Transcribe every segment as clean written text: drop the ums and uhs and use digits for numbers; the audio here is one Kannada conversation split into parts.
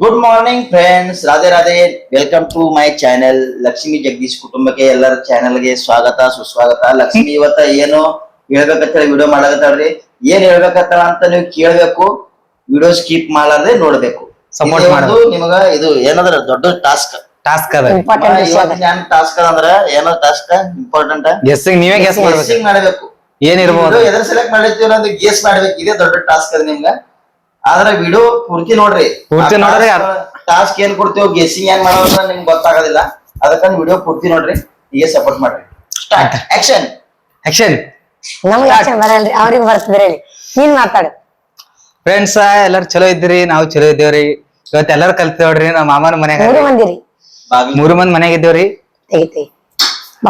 Good morning friends, Radhe Radhe. Welcome to my channel Lakshmi Jagadish ಕುಟುಂಬಕ್ಕೆ ಎಲ್ಲರ ಚಾನೆಲ್ಗೆ ಸ್ವಾಗತ ಸುಸ್ವಾಗತ. ಲಕ್ಷ್ಮಿ ಇವತ್ತ ಏನು ಹೇಳ್ಬೇಕಂತ ಹೇಳಿ ವಿಡಿಯೋ ಮಾಡಕತ್ತಾಳ್ರಿ. ಏನ್ ಹೇಳ್ಬೇಕತ್ತ ಅಂತ ನೀವು ಕೇಳ್ಬೇಕು, ವಿಡಿಯೋ ಸ್ಕಿಪ್ ಮಾಡಲಾರ್ದೆ ನೋಡ್ಬೇಕು. ಸಪೋರ್ಟ್ ಮಾಡೋದು ನಿಮಗ ಇದು ಏನಂದ್ರ ದೊಡ್ಡ ಟಾಸ್ಕ್ ಅದ ಟಾಸ್ಕ್ ಅಂದ್ರ ಏನೋ ಟಾಸ್ಕ್ ಇಂಪಾರ್ಟೆಂಟ್ ಗೆಸ್ಸಿಂಗ್ ನೀವೇ ಗೆಸ್ ಮಾಡ್ಬೇಕು ಮಾಡಬೇಕು. ಏನಿರ್ಬೋದು ಎದ್ರ ಸೆಲೆಕ್ಟ್ ಮಾಡಿರ್ತೀವಿ ಅನ್ನೋದು ಗೆಸ್ ಮಾಡ್ಬೇಕು. ಇದೇ ದೊಡ್ಡ ಟಾಸ್ಕ್ ಅದ ನಿಮ್ಗ. ಆದ್ರೆ ವಿಡಿಯೋ ಪೂರ್ತಿ ನೋಡ್ರಿ. ಟಾಸ್ಕ್ ಏನ್ ಕೊಡ್ತೀವಿ ಗೆಸ್ಸಿಂಗ್ ಏನ್ ಮಾಡೋದ್ರ ನಿಮ್ಗೆ ಗೊತ್ತಾಗೋದಿಲ್ಲ. ಅದಕ್ಕಂದ್ ವಿಡಿಯೋ ಪೂರ್ತಿ ನೋಡ್ರಿ, ಹೀಗೆ ಸಪೋರ್ಟ್ ಮಾಡ್ರಿ. ಸ್ಟಾರ್ಟ್. ಆಕ್ಷನ್. ಆಕ್ಷನ್. ನಮ್ಗೆ ಆಕ್ಷನ್ ಬರಲ್ರಿ, ಅವ್ರಿಗೆ ಬರ್ತದ್ರಿ. ನೀನ್ ಮಾತಾಡು. ಫ್ರೆಂಡ್ಸ್ ಎಲ್ಲಾರು ಚಲೋ ಇದ್ದೀರಿ, ನಾವು ಚಲೋ ಇದ್ದೇವ್ರಿ. ಇವತ್ತು ಎಲ್ಲಾರು ಕಲ್ತೇವ್ರಿ. ನಮ್ಮ ಮಾಮನ ಮನ್ಯಾಗ ಮೂರು ಮಂದಿರಿ, ಮೂರು ಮಂದಿ ಮನ್ಯಾಗ ಇದ್ದೇವ್ರಿ. ತೆಗಿತಿ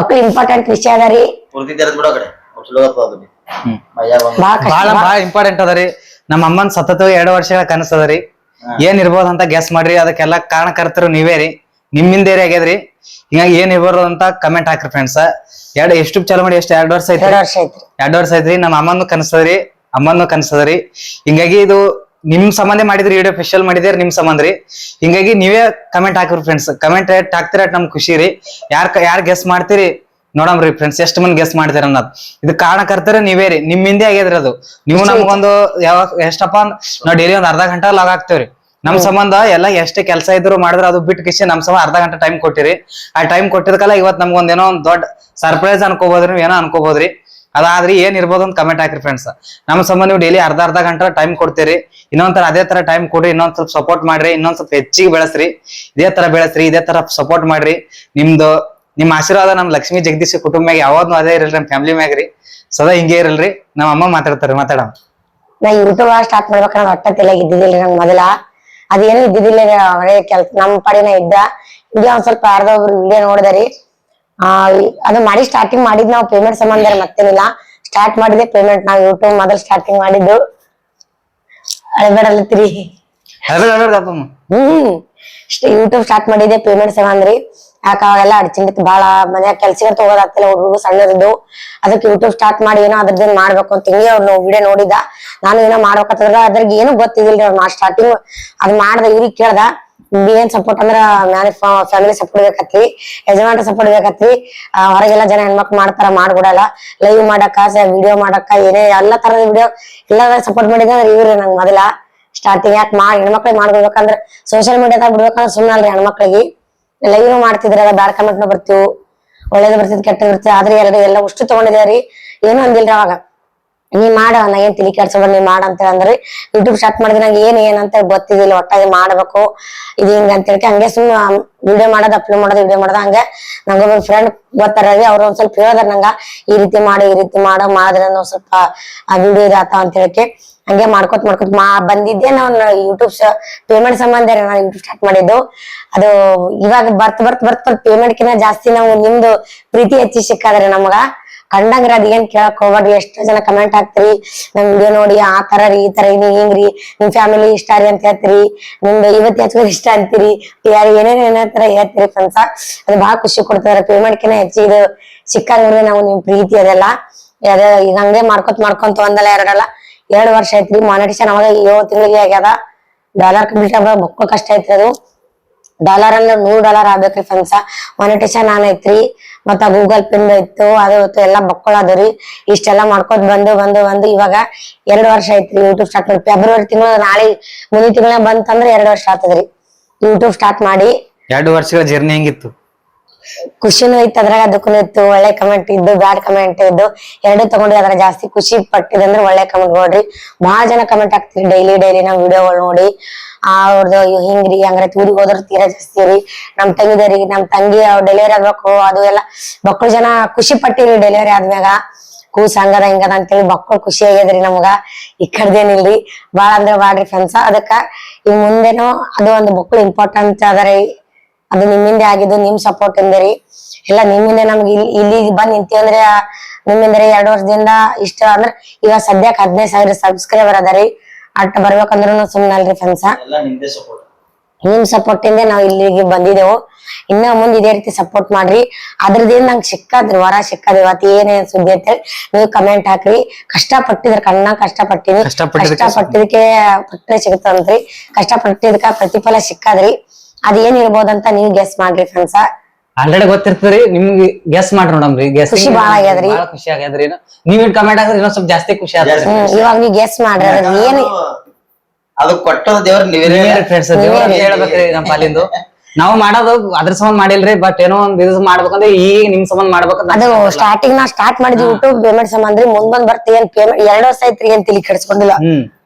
ಮಕ್ಳು ಇಂಪಾರ್ಟೆಂಟ್ ವಿಷಯ ಅದರಿ. ಪೂರ್ತಿ ತೆರೆದ್ ಬಿಡೋ ಕಡೆ ಬಹಳ ಇಂಪಾರ್ಟೆಂಟ್ ಅದರಿ. ನಮ್ಮ ಅಮ್ಮನ್ ಸತತ 2 ವರ್ಷಗಳ ಕನಸದರಿ. ಏನ್ ಇರ್ಬೋದು ಅಂತ ಗೆಸ್ ಮಾಡ್ರಿ. ಅದಕ್ಕೆಲ್ಲ ಕಾರಣಕರ್ತರು ನೀವೇ ರೀ, ನಿಮ್ಮಿಂದೇರಿ ಆಗ್ಯದ್ರಿ. ಹಿಂಗಾಗಿ ಏನ್ ಇರ್ಬೋದು ಅಂತ ಕಮೆಂಟ್ ಹಾಕ್ರಿ ಫ್ರೆಂಡ್ಸ್. ಎಷ್ಟು ಚಾಲೂ ಮಾಡಿ ಎಷ್ಟು 2 ವರ್ಷ ಐತ್ರಿ. 2 ವರ್ಷ ಐತ್ರಿ. ನಮ್ಮ ಅಮ್ಮನ್ನು ಕನಸದ್ರಿ, ಅಮ್ಮನ್ನು ಕನಸದ್ರಿ. ಹಿಂಗಾಗಿ ಇದು ನಿಮ್ ಸಂಬಂಧ ಮಾಡಿದ್ರಿ, ವಿಡಿಯೋ ಸ್ಪೆಷಲ್ ಮಾಡಿದ್ರಿ ನಿಮ್ ಸಂಬಂಧ ರೀ. ಹಿಂಗಾಗಿ ನೀವೇ ಕಮೆಂಟ್ ಹಾಕ್ರಿ ಫ್ರೆಂಡ್ಸ್. ಕಮೆಂಟ್ ಹಾಕ್ತಿರ ನಮ್ ಖುಷಿ ರೀ. ಯಾರ್ ಗೆಸ್ ಮಾಡ್ತೀರಿ ನೋಡಮ್ರಿ ಫ್ರೆಂಡ್ಸ್, ಎಷ್ಟ್ ಮಂದಿ ಗೆಸ್ ಮಾಡ್ತೀರ ಅನ್ನೋದು. ಇದು ಕಾರಣಕರ್ತರ ನೀವೇ ರೀ, ನಿಮ್ ಹಿಂದೆ ಆಗ್ಯದ್ರಿ ಅದು. ನೀವು ನಮ್ಗೊಂದು ಎಷ್ಟಪ್ಪ ನಾವ್ ಡೈಲಿ ಒಂದ್ ಅರ್ಧ ಗಂಟೆ ಲಾಗ್ ಆಗ್ತೇವ್ರಿ. ನಮ್ ಸಂಬಂಧ ಎಲ್ಲ ಎಷ್ಟೇ ಕೆಲಸ ಇದ್ರು ಮಾಡಿದ್ರೆ ಅದು ಬಿಟ್ಟು ಕಿಸಿ ನಮ್ ಸಂಬಂಧ ಅರ್ಧ ಗಂಟೆ ಟೈಮ್ ಕೊಟ್ಟಿರಿ. ಆ ಟೈಮ್ ಕೊಟ್ಟಿದ್ಕಲ್ಲ ಇವತ್ ನಮ್ಗೊಂದ್ ಏನೋ ಒಂದ್ ದೊಡ್ಡ ಸರ್ಪ್ರೈಸ್ ಅನ್ಕೋಬೋದ್ರಿ, ಏನೋ ಅನ್ಕೋಬೋದ್ರಿ. ಅದಾದ್ರಿ ಏನ್ ಇರ್ಬೋದು ಅಂತ ಕಮೆಂಟ್ ಹಾಕ್ರಿ ಫ್ರೆಂಡ್ಸ್. ನಮ್ಮ ಸಂಬಂಧ ನೀವು ಡೈಲಿ ಅರ್ಧ ಗಂಟೆ ಟೈಮ್ ಕೊಡ್ತೀರಿ. ಇನ್ನೊಂದ್ತರ ಅದೇ ತರ ಟೈಮ್ ಕೊಡ್ರಿ, ಇನ್ನೊಂದ್ ಸ್ವಲ್ಪ ಸಪೋರ್ಟ್ ಮಾಡ್ರಿ, ಇನ್ನೊಂದ್ ಸ್ವಲ್ಪ ಹೆಚ್ಚಿಗೆ ಬೆಳೆಸ್ರಿ. ಇದೇ ತರ ಬೆಳೆಸ್ರಿ, ಇದೇ ತರ ಸಪೋರ್ಟ್ ಮಾಡ್ರಿ. ನಿಮ್ ಆಶೀರ್ವಾದ ನಮ್ ಲಕ್ಷ್ಮೀ ಜಗದೀಶ್ ಕುಟುಂಬ ಯಾವಾಗ್ನು ಅದೇ ಇರಲ್ರಿ, ನಮ್ ಫ್ಯಾಮಿಲಿ ಮ್ಯಾಗ್ರಿ. ಸದಾ ಹಿಂಗೆ ಇರಲ್ರಿ. ನಮ್ಮ ಅಮ್ಮ ಮಾತಾಡ್ತಾರ, ಮಾತಾಡ. ನಾ ಯೂಟ್ಯೂಬ್ ಸ್ಟಾರ್ಟ್ ಮಾಡ್ಬೇಕಂದ್ರೆ ಒಟ್ಟ ತಲೆಗೆ ಇದ್ದಿದ್ದಿಲ್ರಿ ನಂಗೆ ಮೊದಲ. ಅದೇನು ಇದ್ದಿದ್ದಿಲ್ಲ, ಒಳ್ಳೆ ಕೆಲ್ಸ ನಮ್ ಪಡಿನ ಇದ್ದ. ಈಗ ಒಂದ್ ಸ್ವಲ್ಪ ಯಾರ್ದೊಬ್ರು ವಿಡಿಯೋ ನೋಡಿದರಿ. ಅದು ಮಾಡಿ ಸ್ಟಾರ್ಟಿಂಗ್ ಮಾಡಿದ್ ನಾವು ಪೇಮೆಂಟ್ ಸಂಬಂಧ ಮತ್ತೇನಿಲ್ಲ. ಸ್ಟಾರ್ಟ್ ಮಾಡಿದೆ ಪೇಮೆಂಟ್ ನಾವು ಯೂಟ್ಯೂಬ್ ಮೊದಲು ಸ್ಟಾರ್ಟಿಂಗ್ ಮಾಡಿದ್ದು. ಅಳಬೇಡಲ್ಲತ್ರಿ. ಯೂಟ್ಯೂಬ್ ಸ್ಟಾರ್ಟ್ ಮಾಡಿದೆ ಪೇಮೆಂಟ್ ಸಂಬಂಧ್ರಿ. ಯಾಕ ಅವಾಗೆಲ್ಲ ಅಡ್ಚಿಂಡಿತ್ತು ಬಾಳ, ಮನ್ಯಾಗ ಕೆಲ್ಸಕ್ಕೆ ತಗೋದಾಗ್ತಿಲ್ಲ, ಹುಡುಗರು ಸಣ್ಣದಿದ್ದು. ಅದಕ್ಕೆ ಯೂಟ್ಯೂಬ್ ಸ್ಟಾರ್ಟ್ ಮಾಡಿ ಏನೋ ಅದ್ರದ್ದೇನ್ ಮಾಡ್ಬೇಕು ಅಂತ ಹಿಂಗೆ ಅವ್ರು ವಿಡಿಯೋ ನೋಡಿದ. ನಾನು ಏನೋ ಮಾಡ್ಬೇಕಂತಂದ್ರ ಅದ್ರಾಗ ಏನು ಗೊತ್ತಿದಿಲ್ರಿ. ಅವ್ರು ಸ್ಟಾರ್ಟಿಂಗ್ ಅದ್ ಮಾಡ್ದ ಇವ್ರಿಗೆ ಕೇಳ್ದ ಏನ್ ಸಪೋರ್ಟ್ ಅಂದ್ರ ಫ್ಯಾಮಿಲಿ ಸಪೋರ್ಟ್ ಬೇಕತ್ರಿ, ಯಜಮಾನ್ರ ಸಪೋರ್ಟ್ ಬೇಕತ್ರಿ. ಹೊರಗೆಲ್ಲ ಜನ ಹೆಣ್ಮಕ್ಳು ಮಾಡ್ತಾರ, ಮಾಡ್ಕೊಡಲ್ಲ. ಲೈವ್ ಮಾಡಕ್ಕ, ವಿಡಿಯೋ ಮಾಡಕ್ಕ, ಏನೇ ಎಲ್ಲಾ ತರದ ವಿಡಿಯೋ ಎಲ್ಲ ಸಪೋರ್ಟ್ ಮಾಡಿದ್ರೆ ಇವ್ರಿ ನಂಗೆ ಮೊದಲ ಸ್ಟಾರ್ಟಿಂಗ್. ಯಾಕೆ ಹೆಣ್ಮಕ್ಳಿಗೆ ಮಾಡ್ಕೊಡ್ಬೇಕಂದ್ರ ಸೋಶಿಯಲ್ ಮೀಡಿಯಾದಾಗ ಬಿಡ್ಬೇಕಂದ್ರ ಸುಮ್ಮನಲ್ರಿ. ಹೆಣ್ಮಕ್ಳಿಗೆ ಲೈವ್ ಮಾಡ್ತಿದ್ರ, ಬ್ಯಾಡ್ ಕಮೆಂಟ್ ಬರ್ತೀವಿ, ಒಳ್ಳೇದ್ ಬರ್ತಿದ್ ಕೆಟ್ಟ ಬರ್ತೀವಿ. ಆದ್ರೆ ಎಲ್ಲ ಅಷ್ಟು ತಗೊಂಡಿದೇವ್ರಿ, ಏನು ಅಂದಿಲ್ರಿ ಅವಾಗ. ನೀ ಮಾಡ, ನಾ ಏನ್ ತಿಳಿ ಕೆಡ್ಸೋಬ, ನೀ ಮಾಡ ಅಂತ ಅಂದ್ರಿ. ಯೂಟ್ಯೂಬ್ ಸ್ಟಾರ್ಟ್ ಮಾಡಿದ್ರೆ ನಂಗೆ ಏನಂತ ಗೊತ್ತಿದಿಲ್ಲ. ಒಟ್ಟಾಗಿ ಮಾಡ್ಬೇಕು ಇದು ಹಿಂಗ ಅಂತ ಹೇಳಿ ಹಂಗೆ ಸುಮ್ ವಿಡಿಯೋ ಮಾಡೋದು, ಅಪ್ಲೋಡ್ ಮಾಡೋದು, ವಿಡಿಯೋ ಮಾಡೋದು. ಹಂಗೆ ನಂಗೊಬ್ಬ ಫ್ರೆಂಡ್ ಗೊತ್ತಾರವಿ, ಅವ್ರು ಒಂದ್ ಸ್ವಲ್ಪ ಹೇಳ್ದಾರ ನಂಗ, ಈ ರೀತಿ ಮಾಡಿದ್ರೆ ಒಂದ್ ಸ್ವಲ್ಪ ಆ ವಿಡಿಯೋ ಇದಾತ ಅಂತ ಹೇಳಕ್ಕೆ. ಹಂಗೆ ಮಾಡ್ಕೊತ್ ಬಂದಿದ್ದೆ. ನಾವು ಯೂಟ್ಯೂಬ್ ಪೇಮೆಂಟ್ ಸಂಬಂಧ ನಾನು ಯೂಟ್ಯೂಬ್ ಸ್ಟಾರ್ಟ್ ಮಾಡಿದ್ದು. ಅದು ಇವಾಗ ಬರ್ತ್ ಪೇಮೆಂಟ್ ಕಿಂತ ಜಾಸ್ತಿ ನಾವು ನಿಮ್ದು ಪ್ರೀತಿ ಹೆಚ್ಚಿ ಸಿಕ್ಕಾದ್ರೆ ನಮ್ಗ ಕಂಡಂಗ್ರಿ. ಅದ್ ಏನ್ ಕೇಳಕ್ ಹೋಗ್ಬಾರ್ರಿ. ಎಷ್ಟೋ ಜನ ಕಮೆಂಟ್ ಹಾಕ್ತಿರಿ, ನಮ್ ವಿಡಿಯೋ ನೋಡಿ ಆ ತರ ರೀ, ಈ ತರ ಹಿಂಗ್ರಿ, ನಿಮ್ ಫ್ಯಾಮಿಲಿ ಇಷ್ಟ ರೀ ಅಂತ ಹೇಳ್ತೀರಿ, ನಿಮ್ದು ಇವತ್ತು ಹಚ್ಕೋದ್ ಇಷ್ಟ ಅಂತೀರಿ, ಏನೇನ್ ತರ ಹೇಳ್ತೀರಿ ಫ್ರೆಂಡ್ಸ. ಅದು ಬಹಳ ಖುಷಿ ಕೊಡ್ತಾರೆ. ಪೇಮೆಂಟ್ ಕಿಂತ ಹೆಚ್ಚಿ ಇದು ಸಿಕ್ಕಂಗ್ರಿ ನಾವು ನಿಮ್ ಪ್ರೀತಿ ಅದೆಲ್ಲ. ಈಗ ಹಂಗೆ ಮಾಡ್ಕೊಂತ ಒಂದಲ್ಲ ಎರಡಲ್ಲ 2 ವರ್ಷ ಐತ್ರಿ. ಮಾನಿಟೇಷನ್ ಅವಾಗ 7 ತಿಂಗಳಿಗೆ ಆಗ್ಯದ. ಡಾಲರ್ ಕಂಪ್ಲೀಟ್ ಆಗ ಮಕ್ಕಳು ಕಷ್ಟ ಐತ್ರಿ. ಅದು ಡಾಲರ್ ಅಂದ್ರೆ $100 ಆಗ್ಬೇಕ್ರಿ ಫ್ರೆಂಡ್ಸ. ಮಾನಿಟೇಷನ್ ಆನ್ ಐತ್ರಿ. ಮತ್ತ ಗೂಗಲ್ ಪಿನ್ ಇತ್ತು, ಅದು ಎಲ್ಲಾ ಮಕ್ಕಳು ಅದರಿ. ಇಷ್ಟೆಲ್ಲಾ ಮಾಡ್ಕೊತ ಬಂದು ಇವಾಗ 2 ವರ್ಷ ಐತ್ರಿ ಯೂಟ್ಯೂಬ್ ಸ್ಟಾರ್ಟ್ ಮಾಡಿ. ಫೆಬ್ರವರಿ ತಿಂಗಳು ನಾಳೆ ಮುಂದಿನ ತಿಂಗಳ ಬಂತಂದ್ರೆ 2 ವರ್ಷ ಆಗ್ತದ್ರಿ ಯೂಟ್ಯೂಬ್ ಸ್ಟಾರ್ಟ್ ಮಾಡಿ. 2 ವರ್ಷಗಳ ಜರ್ನಿ ಹೆಂಗಿತ್ತು? ಖುಷಿನೂ ಇತ್ತು, ಅದ್ರಾಗ ದುಃಖನೂ ಇತ್ತು. ಒಳ್ಳೆ ಕಮೆಂಟ್ ಇದ್ದು, ಬ್ಯಾಡ್ ಕಮೆಂಟ್ ಇದ್ದು, ಎರಡು ತಗೊಂಡ್ರಿ. ಅದ್ರ ಜಾಸ್ತಿ ಖುಷಿ ಪಟ್ಟಿದಂದ್ರೆ ಒಳ್ಳೆ ಕಮೆಂಟ್ ನೋಡ್ರಿ. ಬಹಳ ಜನ ಕಮೆಂಟ್ ಹಾಕ್ತಿರಿ ಡೈಲಿ ನಾವ್ ವಿಡಿಯೋಗಳು ನೋಡಿ. ಅವ್ರದ್ದು ಹಿಂಗ್ರಿ ಹಂಗ್ರಿ, ಊರಿಗೆ ಹೋದ್ರ ತೀರಾ ಜಾಸ್ತಿ ರೀ. ನಮ್ ತಂಗಿದರಿ, ನಮ್ ತಂಗಿ ಡೆಲಿವರಿ ಆಗ್ಬೇಕು, ಅದು ಎಲ್ಲ ಮಕ್ಕಳು ಜನ ಖುಷಿ ಪಟ್ಟಿರಿ. ಡೆಲಿವರಿ ಆದ್ಮ್ಯಾಗ ಕೂಸ್ ಹಂಗದ ಹಿಂಗದ ಅಂತೇಳಿ ಮಕ್ಕಳು ಖುಷಿ ಆಗ್ಯದ್ರಿ ನಮ್ಗ. ಈ ಕಡ್ದೇನಿಲ್ರಿ, ಬಾಳ ಅಂದ್ರೆ ಬಾಳ್ರಿ ಫ್ರೆಂಡ್ಸ. ಅದಕ್ಕ ಈ ಮುಂದೆನೂ ಅದು ಒಂದು ಮಕ್ಕಳು ಇಂಪಾರ್ಟೆಂಟ್ ಅದರಿ. ಅದು ನಿಮ್ಮಿಂದ ಆಗಿದ್ದು, ನಿಮ್ ಸಪೋರ್ಟ್ ಇಂದರಿ ಎಲ್ಲ. ನಿಮ್ಮಿಂದ ನಮ್ಗೆ ಇಲ್ಲಿ ಬಂದ್ ನಿಂತೀವಂದ್ರೆ ನಿಮ್ಮಿಂದ್ರಿ. 2 ವರ್ಷದಿಂದ ಇಷ್ಟ ಅಂದ್ರೆ ಇವಾಗ ಸದ್ಯಕ್ಕೆ 15,000 ಸಬ್ಸ್ಕ್ರೈಬರ್ ಅದರಿ. ಅಟ್ ಬರ್ಬೇಕಂದ್ರೂ ಸುಮ್ನಲ್ರಿ ಫ್ರೆಂಡ್ಸ. ನಿಮ್ ಸಪೋರ್ಟ್ ಇಂದ ನಾವ್ ಇಲ್ಲಿಗೆ ಬಂದಿದ್ದೆವು. ಇನ್ನ ಮುಂದ್ ಇದೇ ರೀತಿ ಸಪೋರ್ಟ್ ಮಾಡ್ರಿ. ಅದ್ರದೇನ್ ನಂಗೆ ಸಿಕ್ಕಾದ್ರಿ ವರ ಸಿಕ್ಕದ ಇವತ್ತು ಏನೇನ್ ಸುದ್ದಿ ಅಂತೇಳಿ ನೀವು ಕಮೆಂಟ್ ಹಾಕ್ರಿ. ಕಷ್ಟ ಪಟ್ಟಿದ್ರ ಕಷ್ಟಪಟ್ಟಿನಿ, ಕಷ್ಟಪಟ್ಟಿದಕ್ಕೆ ಪಟ್ಟೆ ಸಿಗುತ್ತಂತ್ರಿ. ಕಷ್ಟಪಟ್ಟಿದಕ್ಕ ಪ್ರತಿಫಲ ಸಿಕ್ಕದ್ರಿ. ಅದ್ ಏನ್ ಇರ್ಬೋದಂತ ನೀವು ಗೆಸ್ ಮಾಡ್ರಿ ಫ್ರೆಂಡ್ಸ. ಆಲ್ರೆಡಿ ಗೊತ್ತಿರ್ತದ್ರಿ ನಿಮ್ಗೆ ಗೆಸ್ ಮಾಡ್ರಿ ನೋಡಮ್ರಿ. ಗೆಸ್ ಖುಷಿ ಬಾಳ ಆಗ್ಯದ್ರಿ. ಖುಷಿ ಆಗ್ಯದ್ರಿ. ನೀವ್ ಕಮೆಂಟ್ ಹಾಕಿದ್ರೆ ಇನ್ನೊಂದ್ ಸ್ವಲ್ಪ ಜಾಸ್ತಿ ಖುಷಿ ಆಗ್ತದ್ರಿ. ಇವಾಗ ನೀವ್ ಗೆಸ್ ಮಾಡ್ರಿ ಅದ್ರ ಏನ್ ಅದು ಕೊಟ್ಟದ ದೇವ್ರ ನೀವೇ ಫ್ರೆಂಡ್ಸ್ ಹೇಳ್ಬೇಕ್ರಿ ನಮ್ ಪಾಲಿಂದು. ನಾವು ಮಾಡೋದು ಅದ್ರ ಸಂಬಂಧ ಮಾಡಿಲ್ರಿ, ಬಟ್ ಏನೋ ಒಂದ್ ಇದು ಮಾಡ್ಬೇಕಂದ್ರೆ ಈಗ ನಿಮ್ ಸಂಬಂಧ ಮಾಡ್ಬೇಕಂತ ಅದು ಸ್ಟಾರ್ಟಿಂಗ್ ನಾ ಸ್ಟಾರ್ಟ್ ಮಾಡಿದ್ವಿ ಯೂಟ್ಯೂಬ್ ಪೇಮೆಂಟ್ ಸಂಬಂಧ್ರಿ. ಮುಂದ್ ಬರ್ತಿ ಏನ್ ಪೇಮೆಂಟ್ 2 ವರ್ಷ ಐತ್ರಿ, ಏನ್ ತಲಿ ಕೆಡ್ಸ್ಕೊಂಡಿಲ್ಲ.